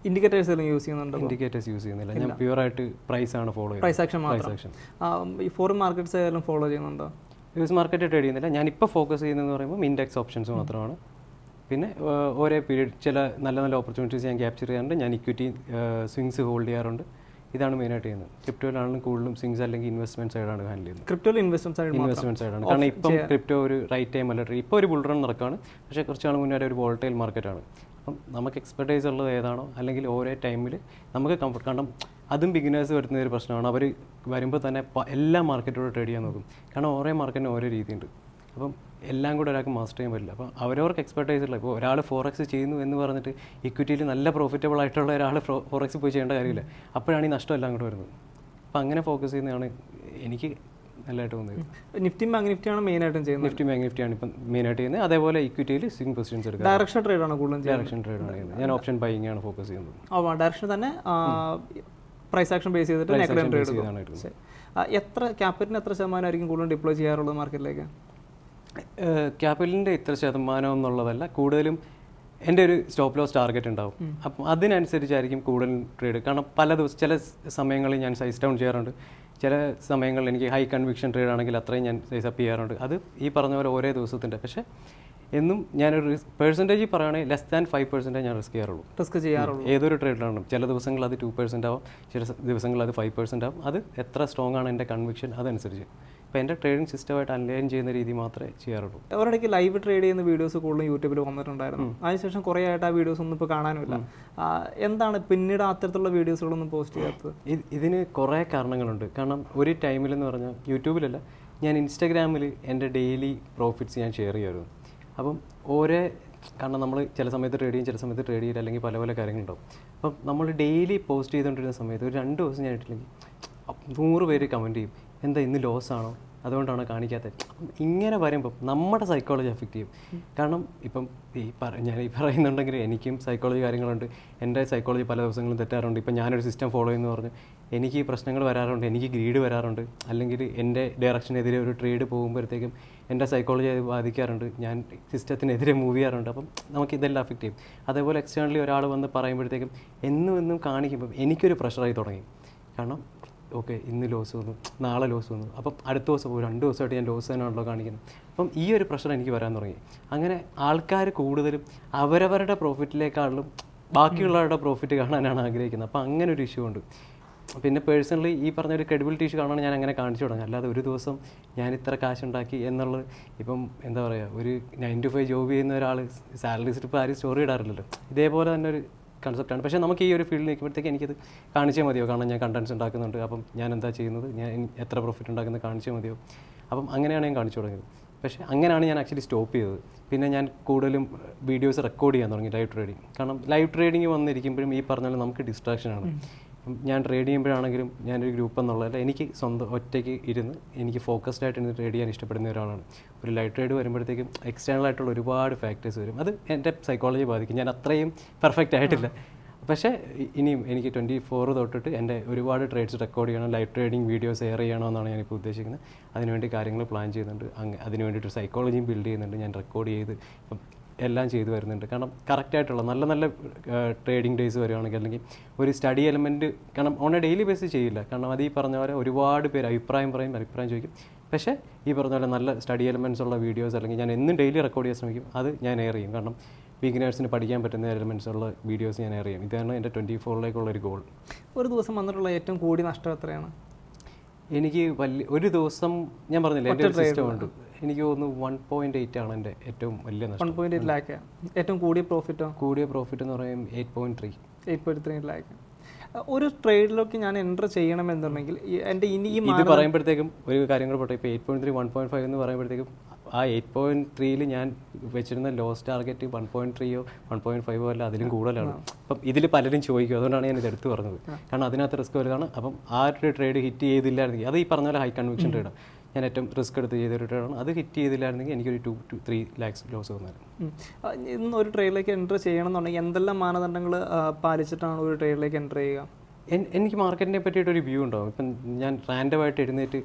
ഇൻഡിക്കേറ്റേഴ്സ് എല്ലാം യൂസ് ചെയ്യുന്നുണ്ടോ? ഇൻഡിക്കേറ്റേഴ്സ് യൂസ് ചെയ്യുന്നില്ല, ഞാൻ പ്യുവറായിട്ട് പ്രൈസ് ആണ് ഫോളോ ചെയ്യുന്നത്. പ്രൈസ് ആക്ഷൻ മാത്രം. ഈ ഫോറിൻ മാർക്കറ്റ്സ് ആയാലും ഫോളോ ചെയ്യുന്നുണ്ടോ? യൂസ് മാർക്കറ്റ് ട്രേഡ് ചെയ്യുന്നില്ല. ഞാനിപ്പോൾ ഫോക്കസ് ചെയ്യുന്നതെന്ന് പറയുമ്പോൾ ഇൻഡെക്സ് ഓപ്ഷൻസ് മാത്രമാണ്. പിന്നെ ഓരോ പീരീഡ് ചില നല്ല നല്ല ഓപ്പർച്യൂണിറ്റീസ് ഞാൻ ക്യാപ്ചർ ചെയ്യാറുണ്ട്. ഞാൻ ഇക്വിറ്റി സ്വിങ്സ് ഹോൾഡ് ചെയ്യാറുണ്ട്. ഇതാണ് മെയിനായിട്ട് ചെയ്യുന്നത്. ക്രിപ്റ്റോയിലാണെങ്കിലും കൂടുതലും സ്വിങ്സ് അല്ലെങ്കിൽ ഇൻവെസ്റ്റ്മെന്റ് സൈഡാണ് ഹാൻഡിൽ ചെയ്യുന്നത്. ക്രിപ്റ്റോയിൽ ഇൻവെസ്റ്റ്മെന്റ് സൈഡാണ്. കാരണം ഇപ്പം ക്രിപ്റ്റോ ഒരു റൈറ്റ് ടൈം അല്ല. ഇപ്പോൾ ഒരു ബുൾ റൺ നടക്കുകയാണ്, പക്ഷേ കുറച്ച് നാൾ മുന്നേ ഒരു വോളറ്റൈൽ മാർക്കറ്റാണ്. അപ്പം നമുക്ക് എക്സ്പെർട്ടൈസ് ഉള്ളത് ഏതാണോ, അല്ലെങ്കിൽ ഓരോ ടൈമിൽ നമുക്ക് കംഫർട്ട്. കാരണം അതും ബിഗിനേഴ്സ് വരുന്ന ഒരു പ്രശ്നമാണ്. അവർ വരുമ്പോൾ തന്നെ എല്ലാ മാർക്കറ്റോട് ട്രേഡ് ചെയ്യാൻ നോക്കും. കാരണം ഓരോ മാർക്കറ്റിന് ഓരോ രീതിയുണ്ട്. അപ്പം എല്ലാം കൂടെ ഒരാൾക്ക് മാസ്റ്റർ ചെയ്യാൻ പറ്റില്ല. അപ്പോൾ അവരവർക്ക് എക്സ്പെർട്ടൈസ് ഉള്ള, ഇപ്പോൾ ഒരാൾ ഫോറക്സ് ചെയ്യുന്നു എന്ന് പറഞ്ഞിട്ട് ഇക്വിറ്റിയിൽ നല്ല പ്രോഫിറ്റബിൾ ആയിട്ടുള്ള ഒരാൾ ഫോറക്സ് പോയി ചെയ്യേണ്ട കാര്യമില്ല. അപ്പോഴാണ് ഈ നഷ്ടം എല്ലാം കൂടെ വരുന്നത്. അപ്പോൾ അങ്ങനെ ഫോക്കസ് ചെയ്യുന്നതാണ് എനിക്ക് നല്ലതായിട്ട് തോന്നുന്നത്. നിഫ്റ്റി ബാങ്ക് നിഫ്റ്റിയാണ് മെയിനായിട്ടും ചെയ്യുന്നത്. നിഫ്റ്റി ബാങ്ക് നിഫ്റ്റിയാണ് ഇപ്പം മെയിനായിട്ട് ചെയ്യുന്നത്. അതേപോലെ ഇക്വിറ്റിയിൽ സ്വിംഗ് പൊസിഷൻസ് എടുക്കുക. ഡയറക്ഷൻ ട്രേഡാണ് കൂടുതലും. ഡയറക്ഷൻ ട്രേഡാണ് ചെയ്യുന്നത്. ഞാൻ ഓപ്ഷൻ ബൈയിങ് ആണ് ഫോക്കസ് ചെയ്യുന്നത്. ഡയറക്ഷൻ തന്നെ പ്രൈസ് ആക്ഷൻ ബേസ് ചെയ്തിട്ട് എത്ര ക്യാപിറ്റലിന് എത്ര ശതമാനമായിരിക്കും കൂടുതലും ഡിപ്ലോയ് ചെയ്യാറുള്ളത് മാർക്കറ്റിലേക്ക്? ക്യാപിറ്റലിൻ്റെ ഇത്ര ശതമാനം എന്നുള്ളതല്ല, കൂടുതലും എൻ്റെ ഒരു സ്റ്റോപ്പ് ലോസ് ടാർഗറ്റ് ഉണ്ടാവും. അപ്പം അതിനനുസരിച്ചായിരിക്കും കൂടുതൽ ട്രേഡ്. കാരണം പല ദിവസം ചില സമയങ്ങളിൽ ഞാൻ സൈസ് ഡൗൺ ചെയ്യാറുണ്ട്. ചില സമയങ്ങളിൽ എനിക്ക് ഹൈ കൺവിക്ഷൻ ട്രേഡ് ആണെങ്കിൽ അത്രയും ഞാൻ സൈസ് അപ്പ് ചെയ്യാറുണ്ട്. അത് ഈ പറഞ്ഞ പോലെ ഓരോ ദിവസത്തിൻ്റെ. പക്ഷേ എന്നും ഞാനൊരു പെർസെൻറ്റേജ് പറയുകയാണെങ്കിൽ ലെസ് ദാൻ 5% ഞാൻ റിസ്ക് ചെയ്യാറുള്ളൂ. ഏതൊരു ട്രേഡിലാണ്. ചില ദിവസങ്ങളിൽ അത് 2% ആവും, ചില ദിവസങ്ങളിൽ അത് 5% ആവും. അത് എത്ര സ്ട്രോങ് ആണ് എൻ്റെ കൺവിക്ഷൻ അതനുസരിച്ച്. അപ്പോൾ എൻ്റെ ട്രേഡിംഗ് സിസ്റ്റമായിട്ട് അലൈൻ ചെയ്യുന്ന രീതി മാത്രമേ ചെയ്യാറുള്ളൂ. അവരുടെക്ക് ലൈവ് ട്രേഡ് ചെയ്യുന്ന വീഡിയോസ് കൂടുതലും യൂട്യൂബിൽ വന്നിട്ടുണ്ടായിരുന്നു. അതിനുശേഷം കുറേ ആയിട്ട് ആ വീഡിയോസ് ഒന്നും ഇപ്പോൾ കാണാനുമില്ല. എന്താണ് പിന്നീട് അത്തരത്തിലുള്ള വീഡിയോസുകളൊന്നും പോസ്റ്റ് ചെയ്യാത്തത്? ഇതിന് കുറേ കാരണങ്ങളുണ്ട്. കാരണം ഒരു ടൈമിലെന്ന് പറഞ്ഞാൽ യൂട്യൂബിലല്ല, ഞാൻ ഇൻസ്റ്റാഗ്രാമിൽ എൻ്റെ ഡെയിലി പ്രോഫിറ്റ്സ് ഞാൻ ഷെയർ ചെയ്യുമായിരുന്നു. അപ്പം കാരണം നമ്മൾ ചില സമയത്ത് ട്രേഡ് ചെയ്യും, ചില സമയത്ത് ട്രേഡ് ചെയ്യില്ല, അല്ലെങ്കിൽ പല പല കാര്യങ്ങളുണ്ടാവും. അപ്പം നമ്മൾ ഡെയിലി പോസ്റ്റ് ചെയ്തുകൊണ്ടിരുന്ന സമയത്ത് ഒരു 2 ദിവസം ഞാൻ ഇട്ടില്ലെങ്കിൽ 100 പേര് കമൻറ്റ് ചെയ്യും, എന്താ ഇന്ന് ലോസ് ആണോ, അതുകൊണ്ടാണ് കാണിക്കാത്തത്. അപ്പം ഇങ്ങനെ വരുമ്പം നമ്മുടെ സൈക്കോളജി എഫക്റ്റ് ചെയ്യും. കാരണം ഇപ്പം ഞാൻ പറയുന്നുണ്ടെങ്കിൽ എനിക്കും സൈക്കോളജി കാര്യങ്ങളുണ്ട്. എൻ്റെ സൈക്കോളജി പല ദിവസങ്ങളും തെറ്റാറുണ്ട്. ഇപ്പം ഞാനൊരു സിസ്റ്റം ഫോളോ ചെയ്യുന്നു പറഞ്ഞ് എനിക്ക് ഈ പ്രശ്നങ്ങൾ വരാറുണ്ട്, എനിക്ക് ഗ്രീഡ് വരാറുണ്ട്, അല്ലെങ്കിൽ എൻ്റെ ഡയറക്ഷനെതിരെ ഒരു ട്രേഡ് പോകുമ്പോഴത്തേക്കും എൻ്റെ സൈക്കോളജി അത് ബാധിക്കാറുണ്ട്. ഞാൻ സിസ്റ്റത്തിനെതിരെ മൂവ് ചെയ്യാറുണ്ട്. അപ്പം നമുക്ക് ഇതെല്ലാം അഫക്റ്റ് ചെയ്യും. അതേപോലെ എക്സ്റ്റേണലി ഒരാൾ വന്ന് പറയുമ്പോഴത്തേക്കും എന്നും കാണിക്കുമ്പം എനിക്കൊരു പ്രഷറായി തുടങ്ങി. കാരണം ഓക്കെ ഇന്ന് ലോസ് വന്നു, നാളെ ലോസ് വന്നു, അപ്പം അടുത്ത ദിവസം 2 ദിവസമായിട്ട് ഞാൻ ലോസ് തന്നെയാണല്ലോ കാണിക്കുന്നത്. അപ്പം ഈ ഒരു പ്രഷർ എനിക്ക് വരാൻ തുടങ്ങി. അങ്ങനെ ആൾക്കാർ കൂടുതലും അവരവരുടെ പ്രോഫിറ്റിലേക്കാളും ബാക്കിയുള്ളവരുടെ പ്രോഫിറ്റ് കാണാനാണ് ആഗ്രഹിക്കുന്നത്. അപ്പം അങ്ങനെ ഒരു ഇഷ്യൂ ഉണ്ട്. പിന്നെ പേഴ്സണലി ഈ പറഞ്ഞൊരു ക്രെഡിബിലിറ്റി ഇഷ്യൂ കാണാൻ ഞാൻ അങ്ങനെ കാണിച്ചു തുടങ്ങി. അല്ലാതെ ഒരു ദിവസം ഞാൻ ഇത്ര കാശ് ഉണ്ടാക്കി എന്നുള്ളത്, ഇപ്പം എന്താ പറയുക, ഒരു 9 to 5 ജോബ് ചെയ്യുന്ന ഒരാൾ സാലറി സ്ലിപ്പ് ആരും സ്റ്റോറി ഇടാറില്ലല്ലോ. ഇതേപോലെ തന്നെ ഒരു കൺസെപ്റ്റാണ്. പക്ഷേ നമുക്ക് ഈ ഒരു ഫീൽഡിൽ നിൽക്കുമ്പോഴത്തേക്ക് എനിക്കത് കാണിച്ചേ മതിയോ. കാരണം ഞാൻ കണ്ടൻസ് ഉണ്ടാക്കുന്നുണ്ട്. അപ്പം ഞാൻ എന്താ ചെയ്യുന്നത്, ഞാൻ എത്ര പ്രോഫിറ്റ് ഉണ്ടാക്കുന്നത് കാണിച്ചേ മതിയോ. അപ്പം അങ്ങനെയാണ് ഞാൻ കാണിച്ചു തുടങ്ങിയത്. പക്ഷേ അങ്ങനെയാണ് ഞാൻ ആക്ച്വലി സ്റ്റോപ്പ് ചെയ്തത്. പിന്നെ ഞാൻ കൂടുതലും വീഡിയോസ് റെക്കോർഡ് ചെയ്യാൻ തുടങ്ങി ലൈവ് ട്രേഡിങ്. കാരണം ലൈവ് ട്രേഡിങ് വന്നിരിക്കുമ്പോഴും ഈ പറഞ്ഞ പോലെ നമുക്ക് ഡിസ്ട്രാക്ഷനാണ്. ഞാൻ ട്രേഡ് ചെയ്യുമ്പോഴാണെങ്കിലും ഞാനൊരു ഗ്രൂപ്പ് എന്നുള്ളതല്ല, എനിക്ക് സ്വന്തം ഒറ്റയ്ക്ക് ഇരുന്ന് എനിക്ക് ഫോക്കസ്ഡ് ആയിട്ട് ഇരുന്ന് ട്രേഡ് ചെയ്യാൻ ഇഷ്ടപ്പെടുന്ന ഒരാളാണ്. ഒരു ലൈവ് ട്രേഡ് വരുമ്പോഴത്തേക്കും എക്സ്റ്റേണൽ ആയിട്ടുള്ള ഒരുപാട് ഫാക്ടേഴ്സ് വരും. അത് എൻ്റെ സൈക്കോളജി ബാധിക്കും. ഞാൻ അത്രയും പെർഫെക്റ്റ് ആയിട്ടില്ല. പക്ഷേ ഇനിയും എനിക്ക് 24 തൊട്ടിട്ട് എൻ്റെ ഒരുപാട് ട്രേഡ്സ് റെക്കോർഡ് ചെയ്യണം, ലൈവ് ട്രേഡിംഗ് വീഡിയോസ് ഷെയർ ചെയ്യണമെന്നാണ് ഞാനിപ്പോൾ ഉദ്ദേശിക്കുന്നത്. അതിനുവേണ്ടി കാര്യങ്ങൾ പ്ലാൻ ചെയ്യുന്നുണ്ട്. അതിന് വേണ്ടിയിട്ട് സൈക്കോളജിയും ബിൽഡ് ചെയ്യുന്നുണ്ട്. ഞാൻ റെക്കോർഡ് ചെയ്ത് ഇപ്പം എല്ലാം ചെയ്തു വരുന്നുണ്ട്. കാരണം കറക്റ്റായിട്ടുള്ള നല്ല നല്ല ട്രേഡിംഗ് ഡേയ്സ് വരുവാണെങ്കിൽ, അല്ലെങ്കിൽ ഒരു സ്റ്റഡി എലമെൻറ്റ്, കാരണം ഓൺ എ ഡെയിലി ബേസിസ് ചെയ്യില്ല. കാരണം അത് ഈ പറഞ്ഞ പോലെ ഒരുപാട് പേര് അഭിപ്രായം ചോദിക്കും. പക്ഷേ ഈ പറഞ്ഞ പോലെ നല്ല സ്റ്റഡി എലമെൻറ്റ്സ് ഉള്ള വീഡിയോസ് അല്ലെങ്കിൽ ഞാൻ എന്നും ഡെയിലി റെക്കോർഡ് ചെയ്യാൻ ശ്രമിക്കും. അത് ഞാൻ എയർ ചെയ്യും. കാരണം ബിഗിനേഴ്സിന് പഠിക്കാൻ പറ്റുന്ന എലമെൻറ്റ്സ് ഉള്ള വീഡിയോസ് ഞാൻ എയർ ചെയ്യും. ഇതാണ് എൻ്റെ 24-ലേക്കുള്ളൊരു ഗോൾ. ഒരു ദിവസം വന്നിട്ടുള്ള ഏറ്റവും കൂടിയ നഷ്ടം എത്രയാണ്? എനിക്ക് ഒരു ദിവസം ഞാൻ പറഞ്ഞില്ല, എൻ്റെ ഒരു സിസ്റ്റം ഉണ്ട്. എനിക്ക് തോന്നുന്നു 1.8 ആണ് എൻ്റെ ഏറ്റവും വലിയ നഷ്ടം. 1.8 ലാക്ക്. ഏറ്റവും കൂടിയ പ്രോഫിറ്റോ? കൂടിയ പ്രോഫിറ്റ് എന്ന് പറയും 8.3 ലാക്ക്. ഒരു ട്രേഡിലൊക്കെ ഞാൻ എൻ്റർ ചെയ്യണമെന്നുണ്ടെങ്കിൽ എൻ്റെ ഇത് പറയുമ്പോഴത്തേക്കും ഒരു കാര്യം കൂടെ പോട്ടെ. ഇപ്പോൾ 8.3 1.5 എന്ന് പറയുമ്പോഴത്തേക്കും ആ 8.3-ൽ ഞാൻ വെച്ചിരുന്ന ലോസ് ടാർഗറ്റ് 1.3-യോ 1.5-ഓ അല്ല, അതിലും കൂടുതലാണ്. അപ്പം ഇതിൽ പലരും ചോദിക്കും. അതുകൊണ്ടാണ് ഞാൻ ഇത് എടുത്ത് പറഞ്ഞത്. കാരണം അതിനകത്ത് റിസ്ക് വരുന്നതാണ്. അപ്പം ആ ഒരു ട്രേഡ് ഹിറ്റ് ചെയ്തില്ലായിരുന്നെങ്കിൽ, അത് ഈ പറഞ്ഞ പോലെ ഹൈ കൺവിക്ഷൻ ട്രേഡാണ്, ഞാൻ ഏറ്റവും റിസ്ക് എടുത്ത് ചെയ്തൊരു ട്രേഡാണ്. അത് ഹിറ്റ് ചെയ്തില്ലായിരുന്നെങ്കിൽ എനിക്കൊരു 2 to 3 lakhs ലോസ് വന്നായിരുന്നു. ഇന്ന് ഒരു ട്രേഡിലേക്ക് എൻ്റർ ചെയ്യണമെന്നുണ്ടെങ്കിൽ എന്തെല്ലാം മാനദണ്ഡങ്ങൾ പാലിച്ചിട്ടാണ് ഒരു ട്രേഡിലേക്ക് എൻ്റർ ചെയ്യുക? എനിക്ക് മാർക്കറ്റിനെ പറ്റിയിട്ടൊരു വ്യൂ ഉണ്ടാവും. ഇപ്പം ഞാൻ റാൻഡമായിട്ട് എഴുന്നേറ്റ്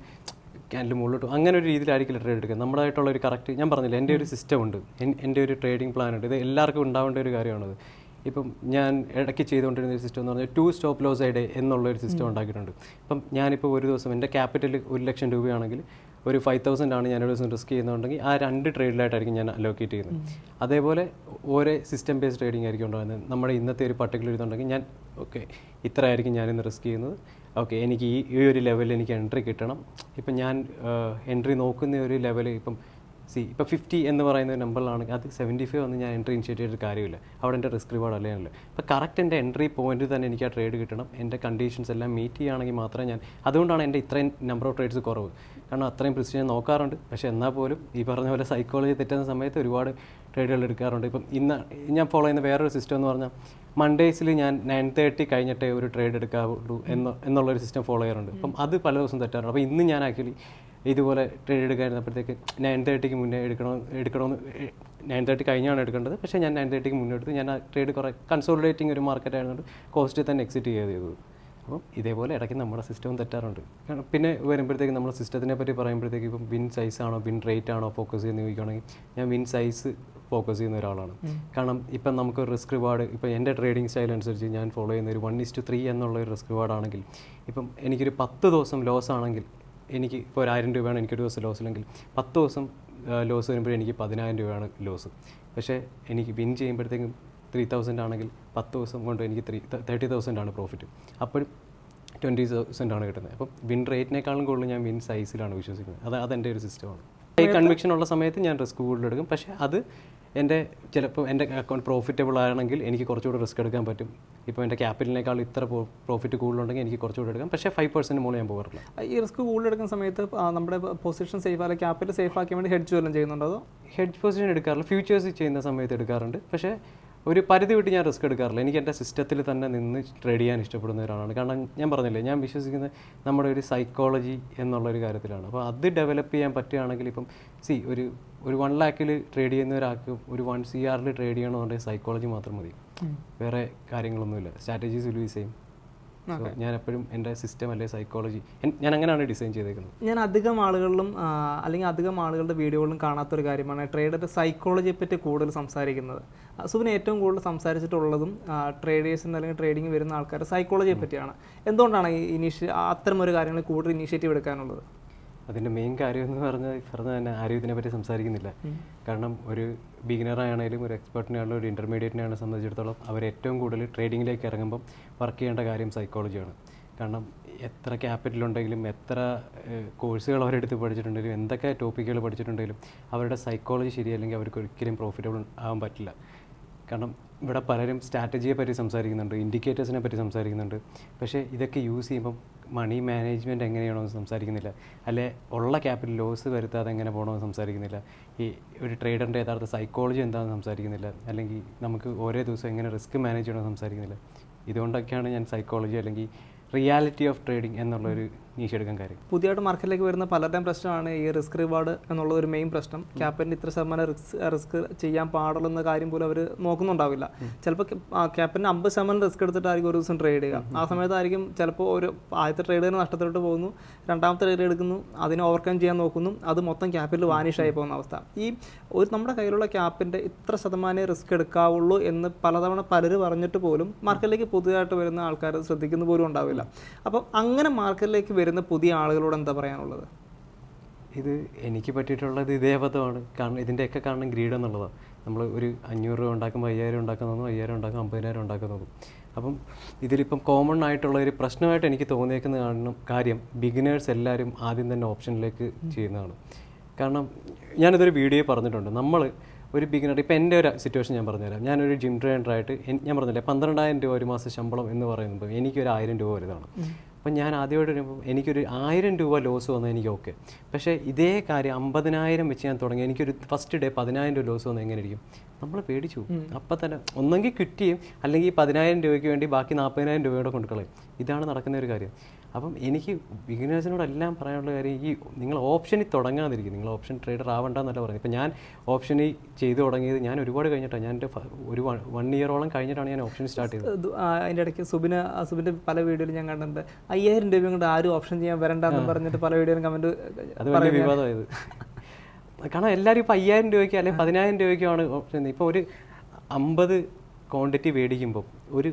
ക്യാൻഡിൽ മുകളിലോട്ട് അങ്ങനെ ഒരു രീതിയിലായിരിക്കില്ല ട്രേഡ് എടുക്കുക. നമ്മുടേതായിട്ടുള്ള ഒരു കറക്റ്റ്, ഞാൻ പറഞ്ഞില്ല, എൻ്റെ ഒരു സിസ്റ്റം ഉണ്ട്, എൻ്റെ ഒരു ട്രേഡിംഗ് പ്ലാൻ ഉണ്ട്. ഇത് എല്ലാവർക്കും ഉണ്ടാവേണ്ട ഒരു കാര്യമാണത്. ഇപ്പം ഞാൻ ഇടയ്ക്ക് ചെയ്തുകൊണ്ടിരുന്ന ഒരു സിസ്റ്റം എന്ന് പറഞ്ഞാൽ 2 സ്റ്റോപ്പ് ലോസ് ഐ ഡേ എന്നുള്ളൊരു സിസ്റ്റം ഉണ്ടാക്കിയിട്ടുണ്ട്. ഇപ്പം ഞാനിപ്പോൾ ഒരു ദിവസം എൻ്റെ ക്യാപിറ്റൽ 1,00,000 രൂപയാണെങ്കിൽ ഒരു 5,000 ആണ് ഞാനൊരു ദിവസം റിസ്ക് ചെയ്യുന്നുണ്ടെങ്കിൽ ആ 2 ട്രേഡിലായിട്ടായിരിക്കും ഞാൻ അലോക്കേറ്റ് ചെയ്യുന്നത്. അതേപോലെ ഓരോ സിസ്റ്റം ബേസ്ഡ് ട്രേഡിംഗ് ആയിരിക്കും ഉണ്ടാകുന്നത്. നമ്മുടെ ഇന്നത്തെ ഒരു പർട്ടിക്കുലർ ഇതുണ്ടെങ്കിൽ ഞാൻ ഓക്കെ ഇത്ര ആയിരിക്കും ഞാനിന്ന് റിസ്ക് ചെയ്യുന്നത്. ഓക്കെ എനിക്ക് ഈ ഒരു ലെവലിൽ എനിക്ക് എൻട്രി കിട്ടണം. ഇപ്പം ഞാൻ എൻട്രി നോക്കുന്ന ഒരു ലെവൽ ഇപ്പം ഇപ്പോൾ 50 എന്ന് പറയുന്ന ഒരു നമ്പറിലാണെങ്കിൽ അത് 75 വന്ന് ഞാൻ എൻട്രി ഇനിഷ്യേറ്റ് ചെയ്തിട്ട് കാര്യമില്ല. അവിടെ എൻ്റെ റിസ്ക് റിവാർഡ് അല്ലേ. അപ്പോൾ കറക്റ്റ് എൻ്റെ എൻട്രി പോയിന്റ് തന്നെ എനിക്ക് ആ ട്രേഡ് കിട്ടണം. എൻ്റെ കണ്ടീഷൻസ് എല്ലാം മീറ്റ് ചെയ്യുകയാണെങ്കിൽ മാത്രമേ ഞാൻ, അതുകൊണ്ടാണ് എൻ്റെ ഇത്രയും നമ്പർ ഓഫ് ട്രേഡ്സ് കുറവ്. കാരണം അത്രയും പ്രിസിഷൻ നോക്കാറുണ്ട്. പക്ഷേ എന്നാൽ പോലും ഈ പറഞ്ഞ പോലെ സൈക്കോളജി തെറ്റുന്ന സമയത്ത് ഒരുപാട് ട്രേഡുകൾ എടുക്കാറുണ്ട്. ഇപ്പം ഇന്ന് ഞാൻ ഫോളോ ചെയ്യുന്ന വേറൊരു സിസ്റ്റം എന്ന് പറഞ്ഞാൽ മൺഡേയ്സിൽ ഞാൻ 9:30 കഴിഞ്ഞിട്ടേ ഒരു ട്രേഡ് എടുക്കാറുള്ളൂ എന്നുള്ളൊരു സിസ്റ്റം ഫോളോ ചെയ്യാറുണ്ട്. അപ്പം അത് പല ദിവസം തെറ്റാറുണ്ട്. അപ്പോൾ ഇന്ന് ഞാൻ ആക്ച്വലി ഇതുപോലെ ട്രേഡ് എടുക്കാതിരുന്നപ്പോഴത്തേക്ക് 9:30 മുന്നേ എടുക്കണമെന്ന് 9:30 കഴിഞ്ഞാണ് എടുക്കേണ്ടത്. പക്ഷേ ഞാൻ 9:30 മുന്നേ എടുത്ത് ഞാൻ ആ ട്രേഡ് കുറേ കൺസോളിഡേറ്റിംഗ് ഒരു മാർക്കറ്റ് ആയതുകൊണ്ട് കോസ്റ്റ് തന്നെ എക്സിറ്റ് ചെയ്തത്. അപ്പം ഇതേപോലെ ഇടയ്ക്ക് നമ്മുടെ സിസ്റ്റവും തെറ്റാറുണ്ട്. പിന്നെ വരുമ്പോഴത്തേക്ക് നമ്മൾ സിസ്റ്റത്തിനെ പറ്റി പറയുമ്പോഴത്തേക്ക് ഇപ്പം വിൻ സൈസ് ആണോ വിൻ റേറ്റ് ആണോ ഫോക്കസ് ചെയ്യുന്ന ചോദിക്കുകയാണെങ്കിൽ ഞാൻ വിൻ സൈസ് ഫോക്കസ് ചെയ്യുന്ന ഒരാളാണ്. കാരണം ഇപ്പം നമുക്ക് റിസ്ക് റിവാർഡ്, ഇപ്പം എൻ്റെ ട്രേഡിംഗ് സ്റ്റൈൽ അനുസരിച്ച് ഞാൻ ഫോളോ ചെയ്യുന്ന ഒരു 1:3 എന്നുള്ള ഒരു റിസ്ക് റിവാർഡ് ആണെങ്കിൽ ഇപ്പം എനിക്കൊരു 10 ദിവസം ലോസ് ആണെങ്കിൽ എനിക്ക് ഇപ്പോൾ 1,000 രൂപയാണ് എനിക്കൊരു ദിവസം ലോസ് ഇല്ലെങ്കിൽ 10 ദിവസം ലോസ് വരുമ്പോഴേ എനിക്ക് 10,000 രൂപയാണ് ലോസ്. പക്ഷേ എനിക്ക് വിൻ ചെയ്യുമ്പോഴത്തേക്കും 3,000 ആണെങ്കിൽ 10 ദിവസം കൊണ്ട് എനിക്ക് 30,000 ആണ് പ്രോഫിറ്റ്. അപ്പോൾ 20,000 ആണ് കിട്ടുന്നത്. അപ്പം വിൻ റേറ്റിനേക്കാളും കൂടുതൽ ഞാൻ വിൻ സൈസിലാണ് വിശ്വസിക്കുന്നത്. അതെൻ്റെ ഒരു സിസ്റ്റമാണ്. കൺവിക്ഷൻ ഉള്ള സമയത്ത് ഞാൻ റിസ്ക് കൂടുതലെടുക്കും. പക്ഷേ അത് എൻ്റെ ചിലപ്പോൾ എൻ്റെ അക്കൗണ്ട് പ്രോഫിറ്റബിൾ ആണെങ്കിൽ എനിക്ക് കുറച്ചുകൂടി റിസ്ക് എടുക്കാൻ പറ്റും. ഇപ്പോൾ എൻ്റെ ക്യാപിറ്റലിനേക്കാൾ ഇത്ര പ്രോഫിറ്റ് കൂടുതലുണ്ടെങ്കിൽ എനിക്ക് കുറച്ചുകൂടി എടുക്കാം. പക്ഷേ 5% മുകളിൽ ഞാൻ പോകാറില്ല. ഈ റിസ്ക് കൂടുതലെടുക്കുന്ന സമയത്ത് നമ്മുടെ പൊസിഷൻ സേഫ് അല്ലെങ്കിൽ ക്യാപിറ്റൽ സേഫ് ആക്കിയ വേണ്ടി ഹെഡ്ജ് വല്ലതും ചെയ്യുന്നുണ്ടോ? അതോ ഹെഡ്ജ് പൊസിഷൻ എടുക്കാറില്ല. ഫ്യൂച്ചേഴ്സ് ചെയ്യുന്ന സമയത്ത് എടുക്കാറുണ്ട്. പക്ഷേ ഒരു പരിധി വിട്ട് ഞാൻ റിസ്ക് എടുക്കാറില്ല. എനിക്ക് എൻ്റെ സിസ്റ്റത്തിൽ തന്നെ നിന്ന് ട്രേഡ് ചെയ്യാൻ ഇഷ്ടപ്പെടുന്ന ഒരാളാണ്. കാരണം ഞാൻ പറഞ്ഞില്ലേ, ഞാൻ വിശ്വസിക്കുന്നത് നമ്മുടെ ഒരു സൈക്കോളജി എന്നുള്ളൊരു കാര്യത്തിലാണ്. അപ്പോൾ അത് ഡെവലപ്പ് ചെയ്യാൻ പറ്റുകയാണെങ്കിൽ ഇപ്പം ഒരു 1 lakhൽ ട്രേഡ് ചെയ്യുന്ന ഒരാൾക്ക് ഒരു 1 CR ട്രേഡ് ചെയ്യണമെന്നുണ്ടെങ്കിൽ സൈക്കോളജി മാത്രം മതി. വേറെ കാര്യങ്ങളൊന്നുമില്ല. Strategies will be same. ഞാൻ എപ്പോഴും എൻ്റെ സിസ്റ്റം അല്ലെങ്കിൽ സൈക്കോളജി ഞാൻ അങ്ങനെയാണ് ഡിസൈൻ ചെയ്തേക്കുന്നത്. ഞാൻ അധികം ആളുകളിലും അല്ലെങ്കിൽ അധികം ആളുകളുടെ വീഡിയോകളിലും കാണാത്തൊരു കാര്യമാണ് ട്രേഡറുടെ സൈക്കോളജിയെ പറ്റി കൂടുതൽ സംസാരിക്കുന്നത്. സുബിന് ഏറ്റവും കൂടുതൽ സംസാരിച്ചിട്ടുള്ളതും ട്രേഡേഴ്സിന് അല്ലെങ്കിൽ ട്രേഡിങ് വരുന്ന ആൾക്കാരുടെ സൈക്കോളജിയെ പറ്റിയാണ്. എന്തുകൊണ്ടാണ് ഈ അത്തരമൊരു കാര്യങ്ങൾ കൂടുതൽ ഇനീഷ്യേറ്റീവ് എടുക്കാനുള്ളത്? അതിൻ്റെ മെയിൻ കാര്യം എന്ന് പറഞ്ഞാൽ തന്നെ ആരും ഇതിനെപ്പറ്റി സംസാരിക്കുന്നില്ല. കാരണം ഒരു ബിഗിനറായാണേലും ഒരു എക്സ്പെർട്ടിനാണെങ്കിലും ഒരു ഇൻ്റർമീഡിയറ്റിനെയാണ് സംബന്ധിച്ചിടത്തോളം അവർ ഏറ്റവും കൂടുതൽ ട്രേഡിങ്ങിലേക്ക് ഇറങ്ങുമ്പം വർക്ക് ചെയ്യേണ്ട കാര്യം സൈക്കോളജിയാണ്. കാരണം എത്ര ക്യാപിറ്റൽ ഉണ്ടെങ്കിലും എത്ര കോഴ്സുകൾ അവരെടുത്ത് പഠിച്ചിട്ടുണ്ടെങ്കിലും എന്തൊക്കെ ടോപ്പിക്കുകൾ പഠിച്ചിട്ടുണ്ടെങ്കിലും അവരുടെ സൈക്കോളജി ശരിയല്ലെങ്കിൽ അവർക്ക് ഒരിക്കലും പ്രോഫിറ്റബിൾ ആവാൻ പറ്റില്ല. കാരണം ഇവിടെ പലരും സ്ട്രാറ്റജിയെ പറ്റി സംസാരിക്കുന്നുണ്ട്, ഇൻഡിക്കേറ്റേഴ്സിനെ പറ്റി സംസാരിക്കുന്നുണ്ട്. പക്ഷേ ഇതൊക്കെ യൂസ് ചെയ്യുമ്പം മണി മാനേജ്മെൻറ്റ് എങ്ങനെയാണെന്ന് സംസാരിക്കുന്നില്ല. അല്ലെ ഉള്ള ക്യാപിറ്റൽ ലോസ് വരുത്താതെ എങ്ങനെ പോകണമെന്ന് സംസാരിക്കുന്നില്ല. ഈ ഒരു ട്രേഡറിൻ്റെ യഥാർത്ഥ സൈക്കോളജി എന്താണെന്ന് സംസാരിക്കുന്നില്ല. അല്ലെങ്കിൽ നമുക്ക് ഓരോ ദിവസം എങ്ങനെ റിസ്ക് മാനേജ് ചെയ്യണമെന്ന് സംസാരിക്കുന്നില്ല. ഇതുകൊണ്ടൊക്കെയാണ് ഞാൻ സൈക്കോളജി അല്ലെങ്കിൽ റിയാലിറ്റി ഓഫ് ട്രേഡിംഗ് എന്നുള്ളൊരു നീഷ് എടുക്കാൻ കാര്യം. പുതിയതായിട്ട് മാർക്കറ്റിലേക്ക് വരുന്ന പലരുടെയും പ്രശ്നമാണ് ഈ റിസ്ക് റിവാർഡ് എന്നുള്ള ഒരു മെയിൻ പ്രശ്നം. ക്യാപിറ്റലിന് ഇത്ര ശതമാനം റിസ്ക് ചെയ്യാൻ പാടുള്ള കാര്യം പോലും അവർ നോക്കുന്നുണ്ടാവില്ല. ചിലപ്പോൾ ക്യാപിറ്റലിന് 50% റിസ്ക് എടുത്തിട്ടായിരിക്കും ഒരു ദിവസം ട്രേഡ് ചെയ്യുക. ആ സമയത്തായിരിക്കും ചിലപ്പോൾ ഒരു ആദ്യത്തെ ട്രേഡിന് നഷ്ടത്തിലോട്ട് പോകുന്നു, രണ്ടാമത്തെ ട്രേഡ് എടുക്കുന്നു, അതിനെ ഓവർകം ചെയ്യാൻ നോക്കുന്നു, അത് മൊത്തം ക്യാപിറ്റൽ വാനിഷായി പോകുന്ന അവസ്ഥ. നമ്മുടെ കയ്യിലുള്ള ക്യാപിറ്റലിൻ്റെ ഇത്ര ശതമാനം റിസ്ക് എടുക്കാവുള്ളൂ എന്ന് പലതവണ പലരും പറഞ്ഞിട്ട് പോലും മാർക്കറ്റിലേക്ക് പുതിയതായിട്ട് വരുന്ന ആൾക്കാർ ശ്രദ്ധിക്കുന്ന പോലും ഉണ്ടാവില്ല. അപ്പം അങ്ങനെ മാർക്കറ്റിലേക്ക് വരുന്ന പുതിയ ആളുകളോട് എന്താ പറയാനുള്ളത്? ഇത് എനിക്ക് പറ്റിയിട്ടുള്ളത് ഇതേ അബദ്ധമാണ്. കാരണം ഇതിൻ്റെയൊക്കെ കാരണം ഗ്രീഡ് എന്നുള്ളതാണ്. നമ്മൾ ഒരു 500 രൂപ ഉണ്ടാക്കുമ്പോൾ 5000 ഉണ്ടാക്കുന്നതും 5000 ഉണ്ടാക്കും 50,000 ഉണ്ടാക്കുന്നതും. അപ്പം ഇതിലിപ്പം കോമൺ ആയിട്ടുള്ള ഒരു പ്രശ്നമായിട്ട് എനിക്ക് തോന്നിയേക്കുന്ന കാര്യം ബിഗിനേഴ്സ് എല്ലാവരും ആദ്യം തന്നെ ഓപ്ഷനിലേക്ക് ചെയ്യുന്നതാണ്. കാരണം ഞാനിതൊരു വീഡിയോ പറഞ്ഞിട്ടുണ്ട്. നമ്മൾ ഒരു ബിഗിനർ, ഇപ്പോൾ എൻ്റെ ഒരു സിറ്റുവേഷൻ ഞാൻ പറഞ്ഞുതരാം. ഞാനൊരു ജിം ട്രെയിനറായിട്ട് ഞാൻ പറഞ്ഞില്ലേ 12,000 രൂപ ഒരു മാസം ശമ്പളം എന്ന് പറയുമ്പോൾ എനിക്കൊരു 1000 രൂപ വരുന്നതാണ്. അപ്പം ഞാൻ ആദ്യമായിട്ട് വരുമ്പോൾ എനിക്കൊരു 1000 രൂപ ലോസ് വന്നാൽ എനിക്ക് ഓക്കെ. പക്ഷേ ഇതേ കാര്യം 50,000 വെച്ച് ഞാൻ തുടങ്ങി എനിക്കൊരു ഫസ്റ്റ് ഡേ 10,000 രൂപ ലോസ് വന്നാൽ എങ്ങനെ ഇരിക്കും? നമ്മൾ പേടിച്ചു. അപ്പം തന്നെ ഒന്നെങ്കിൽ ക്വിറ്റ് ചെയ്യും, അല്ലെങ്കിൽ 10,000 രൂപയ്ക്ക് വേണ്ടി ബാക്കി 40,000 രൂപയോടെ കൊണ്ടുകളയും. ഇതാണ് നടക്കുന്ന ഒരു കാര്യം. അപ്പം എനിക്ക് ബിഗിനേഴ്സിനോടെല്ലാം പറയാനുള്ള കാര്യം, ഈ നിങ്ങൾ ഓപ്ഷനിൽ തുടങ്ങാതിരിക്കും. നിങ്ങൾ ഓപ്ഷൻ ട്രേഡർ ആവണ്ടെന്നല്ല പറയുന്നത്. ഇപ്പം ഞാൻ ഓപ്ഷനിൽ ചെയ്തു തുടങ്ങിയത് ഞാൻ ഒരുപാട് കഴിഞ്ഞിട്ടാണ്. ഞാൻ എൻ്റെ ഒരു 1 ഇയറോളം കഴിഞ്ഞിട്ടാണ് ഞാൻ ഓപ്ഷൻ സ്റ്റാർട്ട് ചെയ്തത്. അതിൻ്റെ ഇടയ്ക്ക് സുബിൻ്റെ പല വീഡിയോയിലും ഞാൻ കണ്ടിട്ടുണ്ട് 5,000 രൂപ കൊണ്ട് ആരും ഓപ്ഷൻ ചെയ്യാൻ വരണ്ടെന്ന് പറഞ്ഞിട്ട് പല വീഡിയോയിലും കമൻറ്റ് അത് വലിയ വിവാദമായത്. കാരണം എല്ലാവരും ഇപ്പോൾ 5,000 രൂപയ്ക്ക് അല്ലെങ്കിൽ 10,000 രൂപയ്ക്കാണ് ഓപ്ഷൻ. ഇപ്പോൾ ഒരു 50 ക്വാണ്ടിറ്റി മേടിക്കുമ്പോൾ ഒരു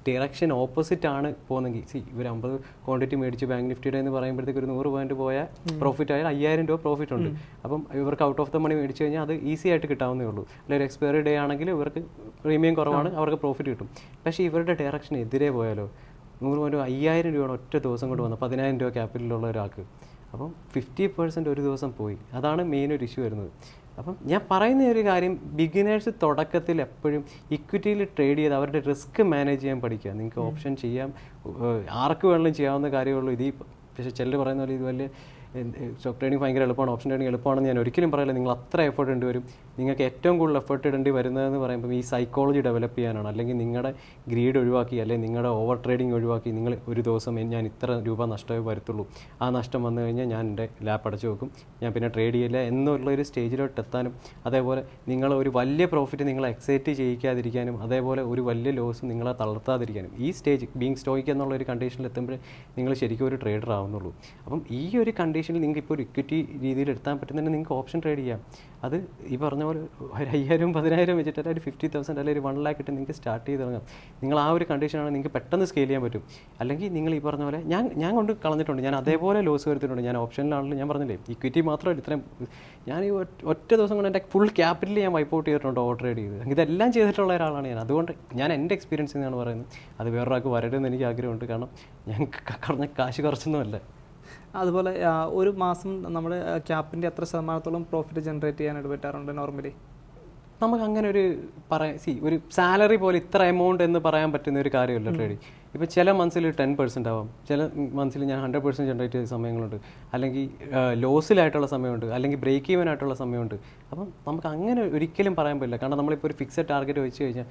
ഡിറക്ഷൻ ഓപ്പോസിറ്റ് ആണ് പോകുന്നെങ്കിൽ, ഇവർ 50 ക്വാണ്ടിറ്റി മേടിച്ച് ബാങ്ക് നിഫ്റ്റിയുടെ എന്ന് പറയുമ്പോഴത്തേക്ക് ഒരു 100 പോയിന്റ് പോയാൽ പ്രോഫിറ്റ് ആയാൽ 5,000 രൂപ പ്രോഫിറ്റ് ഉണ്ട്. അപ്പം ഇവർക്ക് ഔട്ട് ഓഫ് ദ മണി മേടിച്ച് കഴിഞ്ഞാൽ അത് ഈസി ആയിട്ട് കിട്ടാവുന്നേ ഉള്ളൂ. അല്ലെങ്കിൽ എക്സ്പയറി ഡേ ആണെങ്കിൽ ഇവർക്ക് പ്രീമിയം കുറവാണ്, അവർക്ക് പ്രോഫിറ്റ് കിട്ടും. പക്ഷേ ഇവരുടെ ഡയറക്ഷൻ എതിരെ പോയാലോ 100 പോയിന്റ് 5,000 രൂപയാണ് ഒറ്റ ദിവസം കൊണ്ട് വന്നത് 10,000 രൂപ ക്യാപിറ്റലുള്ള ഒരാൾക്ക്. അപ്പം 50% ഒരു ദിവസം പോയി. അതാണ് മെയിൻ ഒരു ഇഷ്യൂ വരുന്നത്. അപ്പം ഞാൻ പറയുന്ന ഒരു കാര്യം, ബിഗിനേഴ്സ് തുടക്കത്തിൽ എപ്പോഴും ഇക്വിറ്റിയിൽ ട്രേഡ് ചെയ്ത് അവരുടെ റിസ്ക് മാനേജ് ചെയ്യാൻ പഠിക്കുക. നിങ്ങൾക്ക് ഓപ്ഷൻ ചെയ്യാം, ആർക്ക് വേണമെങ്കിലും ചെയ്യാവുന്ന കാര്യമുള്ളൂ. പക്ഷേ ചിലർ പറയുന്ന പോലെ ഇത് വലിയ സ്റ്റോക്ക് ട്രേഡിംഗ് ഭയങ്കര എളുപ്പമാണ്, ഓപ്ഷൻ ട്രേഡിംഗ് എളുപ്പമാണെന്ന് ഞാൻ ഒരിക്കലും പറയില്ല. നിങ്ങൾ അത്ര എഫേർട്ട് ഇടേണ്ടി വരും. നിങ്ങൾക്ക് ഏറ്റവും കൂടുതൽ എഫേർട്ട് ഇടേണ്ടി വരുന്നതെന്ന് പറയുമ്പോൾ ഈ സൈക്കോളജി ഡെവലപ്പ് ചെയ്യാനാണ്. അല്ലെങ്കിൽ നിങ്ങളുടെ ഗ്രീഡ് ഒഴിവാക്കി, അല്ലെങ്കിൽ നിങ്ങളുടെ ഓവർ ട്രേഡിംഗ് ഒഴിവാക്കി, നിങ്ങൾ ഒരു ദിവസം ഞാൻ ഇത്ര രൂപ നഷ്ടമേ വരത്തുള്ളൂ, ആ നഷ്ടം വന്നു കഴിഞ്ഞാൽ ഞാൻ എൻ്റെ ലാപ്പ് അടച്ചു വെക്കും, ഞാൻ പിന്നെ ട്രേഡ് ചെയ്യില്ല എന്നുള്ളൊരു സ്റ്റേജിലോട്ട് എത്താനും, അതേപോലെ നിങ്ങൾ ഒരു വലിയ പ്രോഫിറ്റ് നിങ്ങളെ എക്സൈറ്റ് ചെയ്യിക്കാതിരിക്കാനും, അതേപോലെ ഒരു വലിയ ലോസ് നിങ്ങളെ തളർത്താതിരിക്കാനും, ഈ സ്റ്റേജ് ബീങ് സ്റ്റോയിക്ക് എന്നുള്ളൊരു കണ്ടീഷനിൽ എത്തുമ്പോൾ നിങ്ങൾ ശരിക്കും ഒരു ട്രേഡർ ആവുന്നുള്ളൂ. അപ്പം ഈ ഒരു കണ്ടീഷനിൽ നിങ്ങൾക്ക് ഇപ്പോൾ ഒരു ഇക്വിറ്റി രീതിയിൽ എടുത്താൻ പറ്റുന്നുണ്ടെങ്കിൽ നിങ്ങൾക്ക് ഓപ്ഷൻ ട്രേഡ് ചെയ്യാം. അത് ഈ പറഞ്ഞ പോലെ ഒരു 5,000 10,000 വെച്ചിട്ട് ഒരു 50,000 അല്ലെങ്കിൽ ഒരു 1 lakh ഇട്ട് നിങ്ങൾക്ക് സ്റ്റാർട്ട് ചെയ്ത് തുടങ്ങാം. നിങ്ങൾ ആ ഒരു കണ്ടീഷനാണ് നിങ്ങൾക്ക് പെട്ടെന്ന് സ്കെയിൽ ചെയ്യാൻ പറ്റും. അല്ലെങ്കിൽ നിങ്ങൾ ഈ പറഞ്ഞ പോലെ ഞാൻ കൊണ്ട് കളഞ്ഞിട്ടുണ്ട്. ഞാൻ അതേപോലെ ലോസ് വരുത്തിയിട്ടുണ്ട്. ഞാൻ ഓപ്ഷനിലാണെങ്കിലും ഞാൻ പറഞ്ഞില്ലേ ഇക്വിറ്റി മാത്രമല്ല, ഇത്രയും ഞാൻ ഈ ഒറ്റ ദിവസം കൊണ്ട് എൻ്റെ ഫുൾ ക്യാപിറ്റൽ ഞാൻ വൈപ്പ് ഔട്ട് ചെയ്തിട്ടുണ്ട് ഓവർ ട്രേഡ് ചെയ്ത്. ഇതെല്ലാം ചെയ്തിട്ടുള്ള ഒരാളാണ് ഞാൻ. അതുകൊണ്ട് ഞാൻ എൻ്റെ എക്സ്പീരിയൻസിൽ നിന്നാണ് പറയുന്നത്. അത് വേറൊരാൾക്ക് വരരുതെന്ന് എനിക്ക് ആഗ്രഹമുണ്ട്. കാരണം ഞാൻ പറഞ്ഞ കാശ് കുറച്ചൊന്നുമല്ല. അതുപോലെ ഒരു മാസം നമ്മുടെ ക്യാപ്പിൻ്റെ എത്ര ശതമാനത്തോളം പ്രോഫിറ്റ് ജനറേറ്റ് ചെയ്യാനായിട്ട് പറ്റാറുണ്ട് നോർമലി? നമുക്ക് അങ്ങനെ ഒരു ഒരു സാലറി പോലെ ഇത്ര എമൗണ്ട് എന്ന് പറയാൻ പറ്റുന്ന ഒരു കാര്യമല്ല ട്രേഡിങ്. ഇപ്പോൾ ചില മന്ത്സിൽ 10% ആവാം, ചില മന്ത്സിൽ ഞാൻ 100% ജനറേറ്റ് ചെയ്ത സമയങ്ങളുണ്ട്, അല്ലെങ്കിൽ ലോസിലായിട്ടുള്ള സമയമുണ്ട്, അല്ലെങ്കിൽ ബ്രേക്ക് ഈവൻ ആയിട്ടുള്ള സമയമുണ്ട്. അപ്പം നമുക്ക് അങ്ങനെ ഒരിക്കലും പറയാൻ പറ്റില്ല. കാരണം നമ്മളിപ്പോൾ ഒരു ഫിക്സഡ് ടാർഗറ്റ് വെച്ച് കഴിഞ്ഞാൽ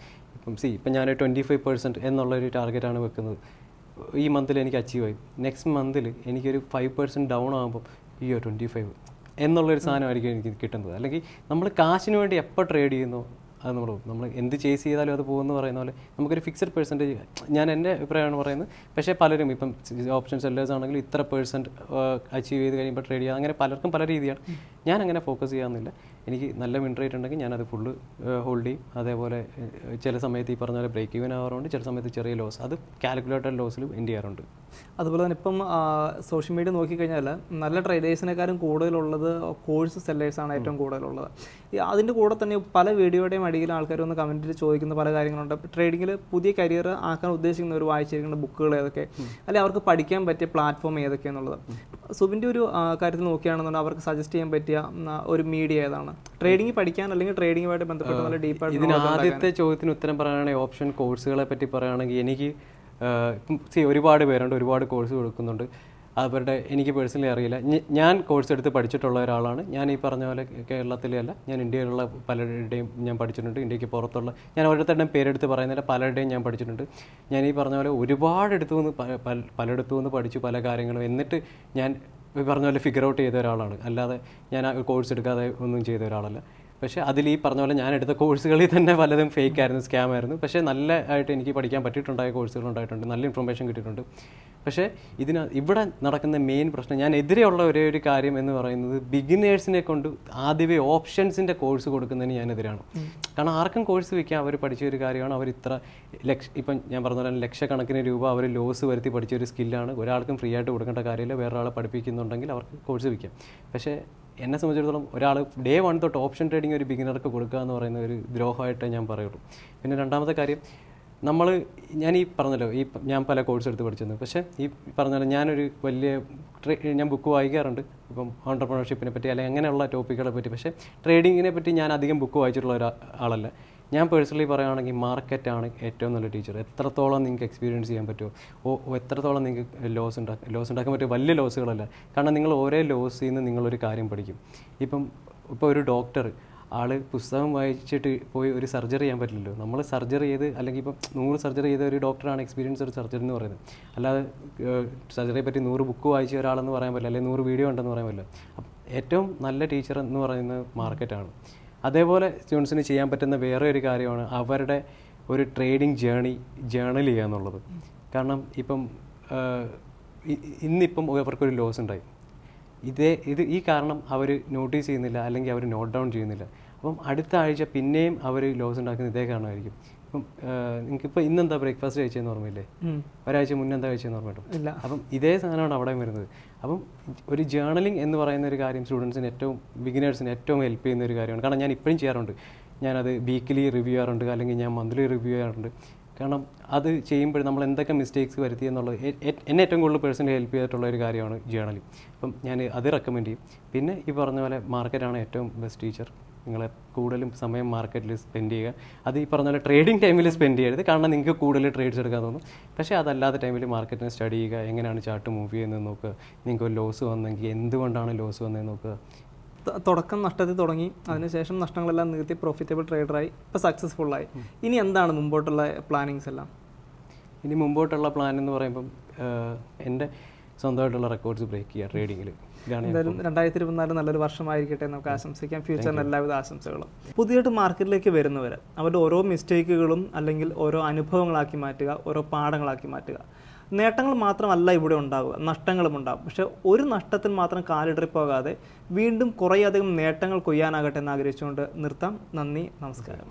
ഇപ്പം ഞാൻ 25% എന്നുള്ളൊരു ടാർഗറ്റാണ് വെക്കുന്നത്. ഈ മന്തിൽ എനിക്ക് അച്ചീവ് ആയി, നെക്സ്റ്റ് മന്തിൽ എനിക്കൊരു 5% ഡൗൺ ആകുമ്പോൾ 25 എന്നുള്ളൊരു സാധനമായിരിക്കും എനിക്ക് കിട്ടുന്നത്. അല്ലെങ്കിൽ നമ്മൾ കാശിന് വേണ്ടി എപ്പോൾ ട്രേഡ് ചെയ്യുന്നു അത് നമ്മൾ എന്ത് ചേസ് ചെയ്താലും അത് പോകുമെന്ന് പറയുന്ന പോലെ നമുക്കൊരു ഫിക്സഡ് പെർസെൻറ്റേജ്, ഞാൻ എൻ്റെ അഭിപ്രായമാണ് പറയുന്നത്. പക്ഷേ പലരും ഇപ്പം ഓപ്ഷൻ സെല്ലേഴ്സ് ആണെങ്കിൽ ഇത്ര % അച്ചീവ് ചെയ്ത് കഴിയുമ്പോൾ ട്രേഡ് ചെയ്യുക, അങ്ങനെ പലർക്കും പല രീതിയാണ്. ഞാൻ അങ്ങനെ ഫോക്കസ് ചെയ്യാമെന്നില്ല. എനിക്ക് നല്ല വിൻ റേറ്റ് ഉണ്ടെങ്കിൽ ഞാനത് ഫുള്ള് ഹോൾഡ് ചെയ്യും. അതേപോലെ ചില സമയത്ത് ഈ പറഞ്ഞ പോലെ ബ്രേക്ക് ഈവൻ ആവാറുണ്ട്, ചില സമയത്ത് ചെറിയ ലോസ്, അത് കാൽക്കുലേറ്റഡ് ലോസിലും എൻഡ് ചെയ്യാറുണ്ട്. അതുപോലെ തന്നെ ഇപ്പം സോഷ്യൽ മീഡിയ നോക്കിക്കഴിഞ്ഞാൽ നല്ല ട്രേഡേഴ്സിനെക്കാളും കൂടുതലുള്ളത് കോഴ്സ് സെല്ലേഴ്സാണ് ഏറ്റവും കൂടുതലുള്ളത്. അതിൻ്റെ കൂടെ തന്നെ പല വീഡിയോയുടെയും അടിയിൽ ആൾക്കാർ ഒന്ന് കമൻറ്റിൽ ചോദിക്കുന്ന പല കാര്യങ്ങളുണ്ട്. ട്രേഡിങ്ങിൽ പുതിയ കരിയർ ആക്കാൻ ഉദ്ദേശിക്കുന്നവർ വായിച്ചിരിക്കുന്ന ബുക്കുകൾ ഏതൊക്കെ, അല്ലെങ്കിൽ അവർക്ക് പഠിക്കാൻ പറ്റിയ പ്ലാറ്റ്ഫോം ഏതൊക്കെയാണെന്നുള്ളത്. സുബിൻ്റെ ഒരു കാര്യത്തിൽ നോക്കുകയാണെന്നുണ്ടെങ്കിൽ അവർക്ക് സജസ്റ്റ് ചെയ്യാൻ പറ്റിയ ഒരു മീഡിയ ഏതാണ് ട്രേഡിംഗ് പഠിക്കാൻ, അല്ലെങ്കിൽ ട്രേഡിങ്ങുമായിട്ട് ബന്ധപ്പെട്ട് നല്ല ഡീപ്പായിട്ട്? ഇതിന് ആദ്യത്തെ ചോദ്യത്തിന് ഉത്തരം പറയുകയാണെങ്കിൽ ഓപ്ഷൻ കോഴ്സുകളെ പറ്റി പറയുകയാണെങ്കിൽ എനിക്ക് ഒരുപാട് പേരുണ്ട്, ഒരുപാട് കോഴ്സ് കൊടുക്കുന്നുണ്ട്. അവരുടെ എനിക്ക് പേഴ്സണലി അറിയില്ല. ഞാൻ കോഴ്സ് എടുത്ത് പഠിച്ചിട്ടുള്ള ഒരാളാണ്. ഞാൻ ഈ പറഞ്ഞ പോലെ കേരളത്തിലെ അല്ല, ഞാൻ ഇന്ത്യയിലുള്ള പലരുടെയും ഞാൻ പഠിച്ചിട്ടുണ്ട്. ഇന്ത്യക്ക് പുറത്തുള്ള ഞാൻ ഓരോരുത്തരുടെയും പേരെടുത്ത് പറയുന്നില്ല, പലരുടെയും ഞാൻ പഠിച്ചിട്ടുണ്ട്. ഞാൻ ഈ പറഞ്ഞ പോലെ ഒരുപാട് പലയിടത്തു നിന്ന് പഠിച്ചു പല കാര്യങ്ങളും. എന്നിട്ട് ഞാൻ ഈ പറഞ്ഞ പോലെ ഫിഗർ ഔട്ട് ചെയ്ത ഒരാളാണ്. അല്ലാതെ ഞാൻ കോഴ്സ് എടുക്കാതെ ഒന്നും ചെയ്ത ഒരാളല്ല. പക്ഷേ അതിൽ ഈ പറഞ്ഞ പോലെ ഞാൻ എടുത്ത കോഴ്സുകളിൽ തന്നെ പലതും ഫേക്ക് ആയിരുന്നു, സ്കാം ആയിരുന്നു. പക്ഷേ നല്ല ആയിട്ട് എനിക്ക് പഠിക്കാൻ പറ്റിയിട്ടുണ്ടായ കോഴ്സുകളുണ്ടായിട്ടുണ്ട്, നല്ല ഇൻഫർമേഷൻ കിട്ടിയിട്ടുണ്ട്. പക്ഷേ ഇവിടെ നടക്കുന്ന മെയിൻ പ്രശ്നം, ഞാൻ എതിരെയുള്ള ഒരേ ഒരു കാര്യം എന്ന് പറയുന്നത് ബിഗിനേഴ്സിനെ കൊണ്ട് ആദ്യമേ ഓപ്ഷൻസിൻ്റെ കോഴ്സ് കൊടുക്കുന്നതിന് ഞാൻ എതിരാണ്. കാരണം ആർക്കും കോഴ്സ് വയ്ക്കാം, അവർ പഠിച്ച ഒരു കാര്യമാണ്. അവർ ഇത്ര ഇപ്പം ഞാൻ പറഞ്ഞ പോലെ ലക്ഷക്കണക്കിന് രൂപ അവർ ലോസ് വരുത്തി പഠിച്ച ഒരു സ്കില്ലാണ്. ഒരാൾക്കും ഫ്രീ ആയിട്ട് കൊടുക്കേണ്ട കാര്യമില്ല. വേറൊരാളെ പഠിപ്പിക്കുന്നുണ്ടെങ്കിൽ അവർക്ക് കോഴ്സ് വയ്ക്കാം. പക്ഷേ എന്നെ സംബന്ധിച്ചിടത്തോളം ഒരാൾ ഡേ 1 തൊട്ട് ഓപ്ഷൻ ട്രേഡിംഗ് ഒരു ബിഗിനർക്ക് കൊടുക്കുക എന്ന് പറയുന്ന ഒരു ദ്രോഹമായിട്ടേ ഞാൻ പറയുള്ളൂ. പിന്നെ രണ്ടാമത്തെ കാര്യം, ഞാൻ ഈ പറഞ്ഞല്ലോ ഞാൻ പല കോഴ്സ് എടുത്ത് പഠിച്ചിരുന്നു. പക്ഷേ ഈ പറഞ്ഞല്ലോ ഞാനൊരു ഞാൻ ബുക്ക് വായിക്കാറുണ്ട്, ഇപ്പം ഓൺട്രപ്രണർഷിപ്പിനെ പറ്റി അല്ലെങ്കിൽ അങ്ങനെയുള്ള ടോപ്പിക്കുകളെ പറ്റി. പക്ഷേ ട്രേഡിങ്ങിനെ പറ്റി ഞാൻ അധികം ബുക്ക് വായിച്ചിട്ടുള്ള ഒരാളല്ല. ഞാൻ പേഴ്സണലി പറയുകയാണെങ്കിൽ മാർക്കറ്റാണ് ഏറ്റവും നല്ല ടീച്ചർ. എത്രത്തോളം നിങ്ങൾക്ക് എക്സ്പീരിയൻസ് ചെയ്യാൻ പറ്റുമോ, എത്രത്തോളം നിങ്ങൾക്ക് ലോസ് ഉണ്ടാക്കാൻ പറ്റുമോ, വലിയ ലോസുകളല്ല. കാരണം നിങ്ങൾ ഓരോ ലോസിൽ നിന്ന് നിങ്ങളൊരു കാര്യം പഠിക്കും. ഇപ്പോൾ ഒരു ഡോക്ടർ ആൾ പുസ്തകം വായിച്ചിട്ട് പോയി ഒരു സർജറി ചെയ്യാൻ പറ്റില്ലല്ലോ. നമ്മൾ സർജറി ചെയ്ത് അല്ലെങ്കിൽ ഇപ്പം 100 സർജറി ചെയ്ത ഒരു ഡോക്ടറാണ് എക്സ്പീരിയൻസ് ഒരു സർജറി എന്ന് പറയുന്നത്. അല്ലാതെ സർജറിയെ പറ്റി 100 ബുക്ക് വായിച്ച ഒരാളെന്ന് പറയാൻ പറ്റില്ല, അല്ലെങ്കിൽ 100 വീഡിയോ ഉണ്ടെന്ന് പറയാൻ പറ്റില്ല. ഏറ്റവും നല്ല ടീച്ചർ എന്ന് പറയുന്നത് മാർക്കറ്റാണ്. അതേപോലെ സ്റ്റുഡൻസിന് ചെയ്യാൻ പറ്റുന്ന വേറെ ഒരു കാര്യമാണ് അവരുടെ ഒരു ട്രേഡിംഗ് ജേണൽ ചെയ്യുക എന്നുള്ളത്. കാരണം ഇപ്പം ഇന്നിപ്പം അവർക്കൊരു ലോസ് ഉണ്ടായി, ഈ കാരണം അവർ നോട്ടീസ് ചെയ്യുന്നില്ല, അല്ലെങ്കിൽ അവർ നോട്ട് ഡൗൺ ചെയ്യുന്നില്ല. അപ്പം അടുത്ത ആഴ്ച പിന്നെയും അവർ ലോസ് ഉണ്ടാക്കുന്ന ഇതേ കാരണമായിരിക്കും. ഇപ്പം നിങ്ങൾക്കിപ്പോൾ ഇന്നെന്താ ബ്രേക്ക്ഫാസ്റ്റ് കഴിച്ചതെന്ന് ഓർമ്മയില്ലേ, ഒരാഴ്ച മുന്നേ എന്താ കഴിച്ചതെന്ന് ഓർമ്മയിട്ടോ. അപ്പം ഇതേ സാധനമാണ് അവിടെ വരുന്നത്. അപ്പം ഒരു ജേർണലിംഗ് എന്ന് പറയുന്ന ഒരു കാര്യം സ്റ്റുഡൻസിന് ബിഗിനേഴ്സിന് ഏറ്റവും ഹെൽപ്പ് ചെയ്യുന്ന ഒരു കാര്യമാണ്. കാരണം ഞാൻ ഇപ്പോഴും ചെയ്യാറുണ്ട്. ഞാനത് വീക്കിലി റിവ്യൂ ചെയ്യാറുണ്ട്, അല്ലെങ്കിൽ ഞാൻ മന്ത്ലി റിവ്യൂ ചെയ്യാറുണ്ട്. കാരണം അത് ചെയ്യുമ്പോൾ നമ്മൾ എന്തൊക്കെ മിസ്റ്റേക്സ് വരുത്തി എന്നുള്ളത് എന്നെ ഏറ്റവും കൂടുതൽ പേഴ്സണലി ഹെൽപ്പ് ചെയ്തിട്ടുള്ള ഒരു കാര്യമാണ് ജേർണലിംഗ്. അപ്പം ഞാൻ അത് റെക്കമെൻഡ് ചെയ്യും. പിന്നെ ഈ പറഞ്ഞ പോലെ മാർക്കറ്റാണ് ഏറ്റവും ബെസ്റ്റ് ടീച്ചർ. നിങ്ങൾ കൂടുതലും സമയം മാർക്കറ്റിൽ സ്പെൻഡ് ചെയ്യുക. അത് ഈ പറഞ്ഞ പോലെ ട്രേഡിംഗ് ടൈമിൽ സ്പെൻഡ് ചെയ്യരുത്, കാരണം നിങ്ങൾക്ക് കൂടുതൽ ട്രേഡ്സ് എടുക്കാൻ തോന്നും. പക്ഷേ അതല്ലാത്ത ടൈമിൽ മാർക്കറ്റിനെ സ്റ്റഡി ചെയ്യുക, എങ്ങനെയാണ് ചാർട്ട് മൂവ് ചെയ്യുന്നത് നോക്കുക. നിങ്ങൾക്ക് ലോസ് വന്നെങ്കിൽ എന്തുകൊണ്ടാണ് ലോസ് വന്നതെന്ന് നോക്കുക. തുടക്കം നഷ്ടത്തിൽ തുടങ്ങി, അതിനുശേഷം നഷ്ടങ്ങളെല്ലാം നികത്തി പ്രോഫിറ്റബിൾ ട്രേഡറായി, ഇപ്പോൾ സക്സസ്ഫുള്ളായി. ഇനി എന്താണ് മുമ്പോട്ടുള്ള പ്ലാനിങ്സ് എല്ലാം? ഇനി മുമ്പോട്ടുള്ള പ്ലാൻ എന്ന് പറയുമ്പം എൻ്റെ സ്വന്തമായിട്ടുള്ള റെക്കോർഡ്സ് ബ്രേക്ക് ചെയ്യുക ട്രേഡിങ്ങിൽ. എന്തായാലും 2024 നല്ലൊരു വർഷമായിരിക്കട്ടെ നമുക്ക് ആശംസിക്കാം. ഫ്യൂച്ചറിന് എല്ലാവിധ ആശംസകളും. പുതിയതായിട്ട് മാർക്കറ്റിലേക്ക് വരുന്നവർ അവരുടെ ഓരോ മിസ്റ്റേക്കുകളും അല്ലെങ്കിൽ ഓരോ അനുഭവങ്ങളാക്കി മാറ്റുക, ഓരോ പാഠങ്ങളാക്കി മാറ്റുക. നേട്ടങ്ങൾ മാത്രമല്ല ഇവിടെ ഉണ്ടാവുക, നഷ്ടങ്ങളും ഉണ്ടാകും. പക്ഷേ ഒരു നഷ്ടത്തിൽ മാത്രം കാലിടറിപ്പോകാതെ വീണ്ടും കുറേയധികം നേട്ടങ്ങൾ കൊയ്യാനാകട്ടെ എന്ന് ആഗ്രഹിച്ചുകൊണ്ട് നിർത്താം. നന്ദി, നമസ്കാരം.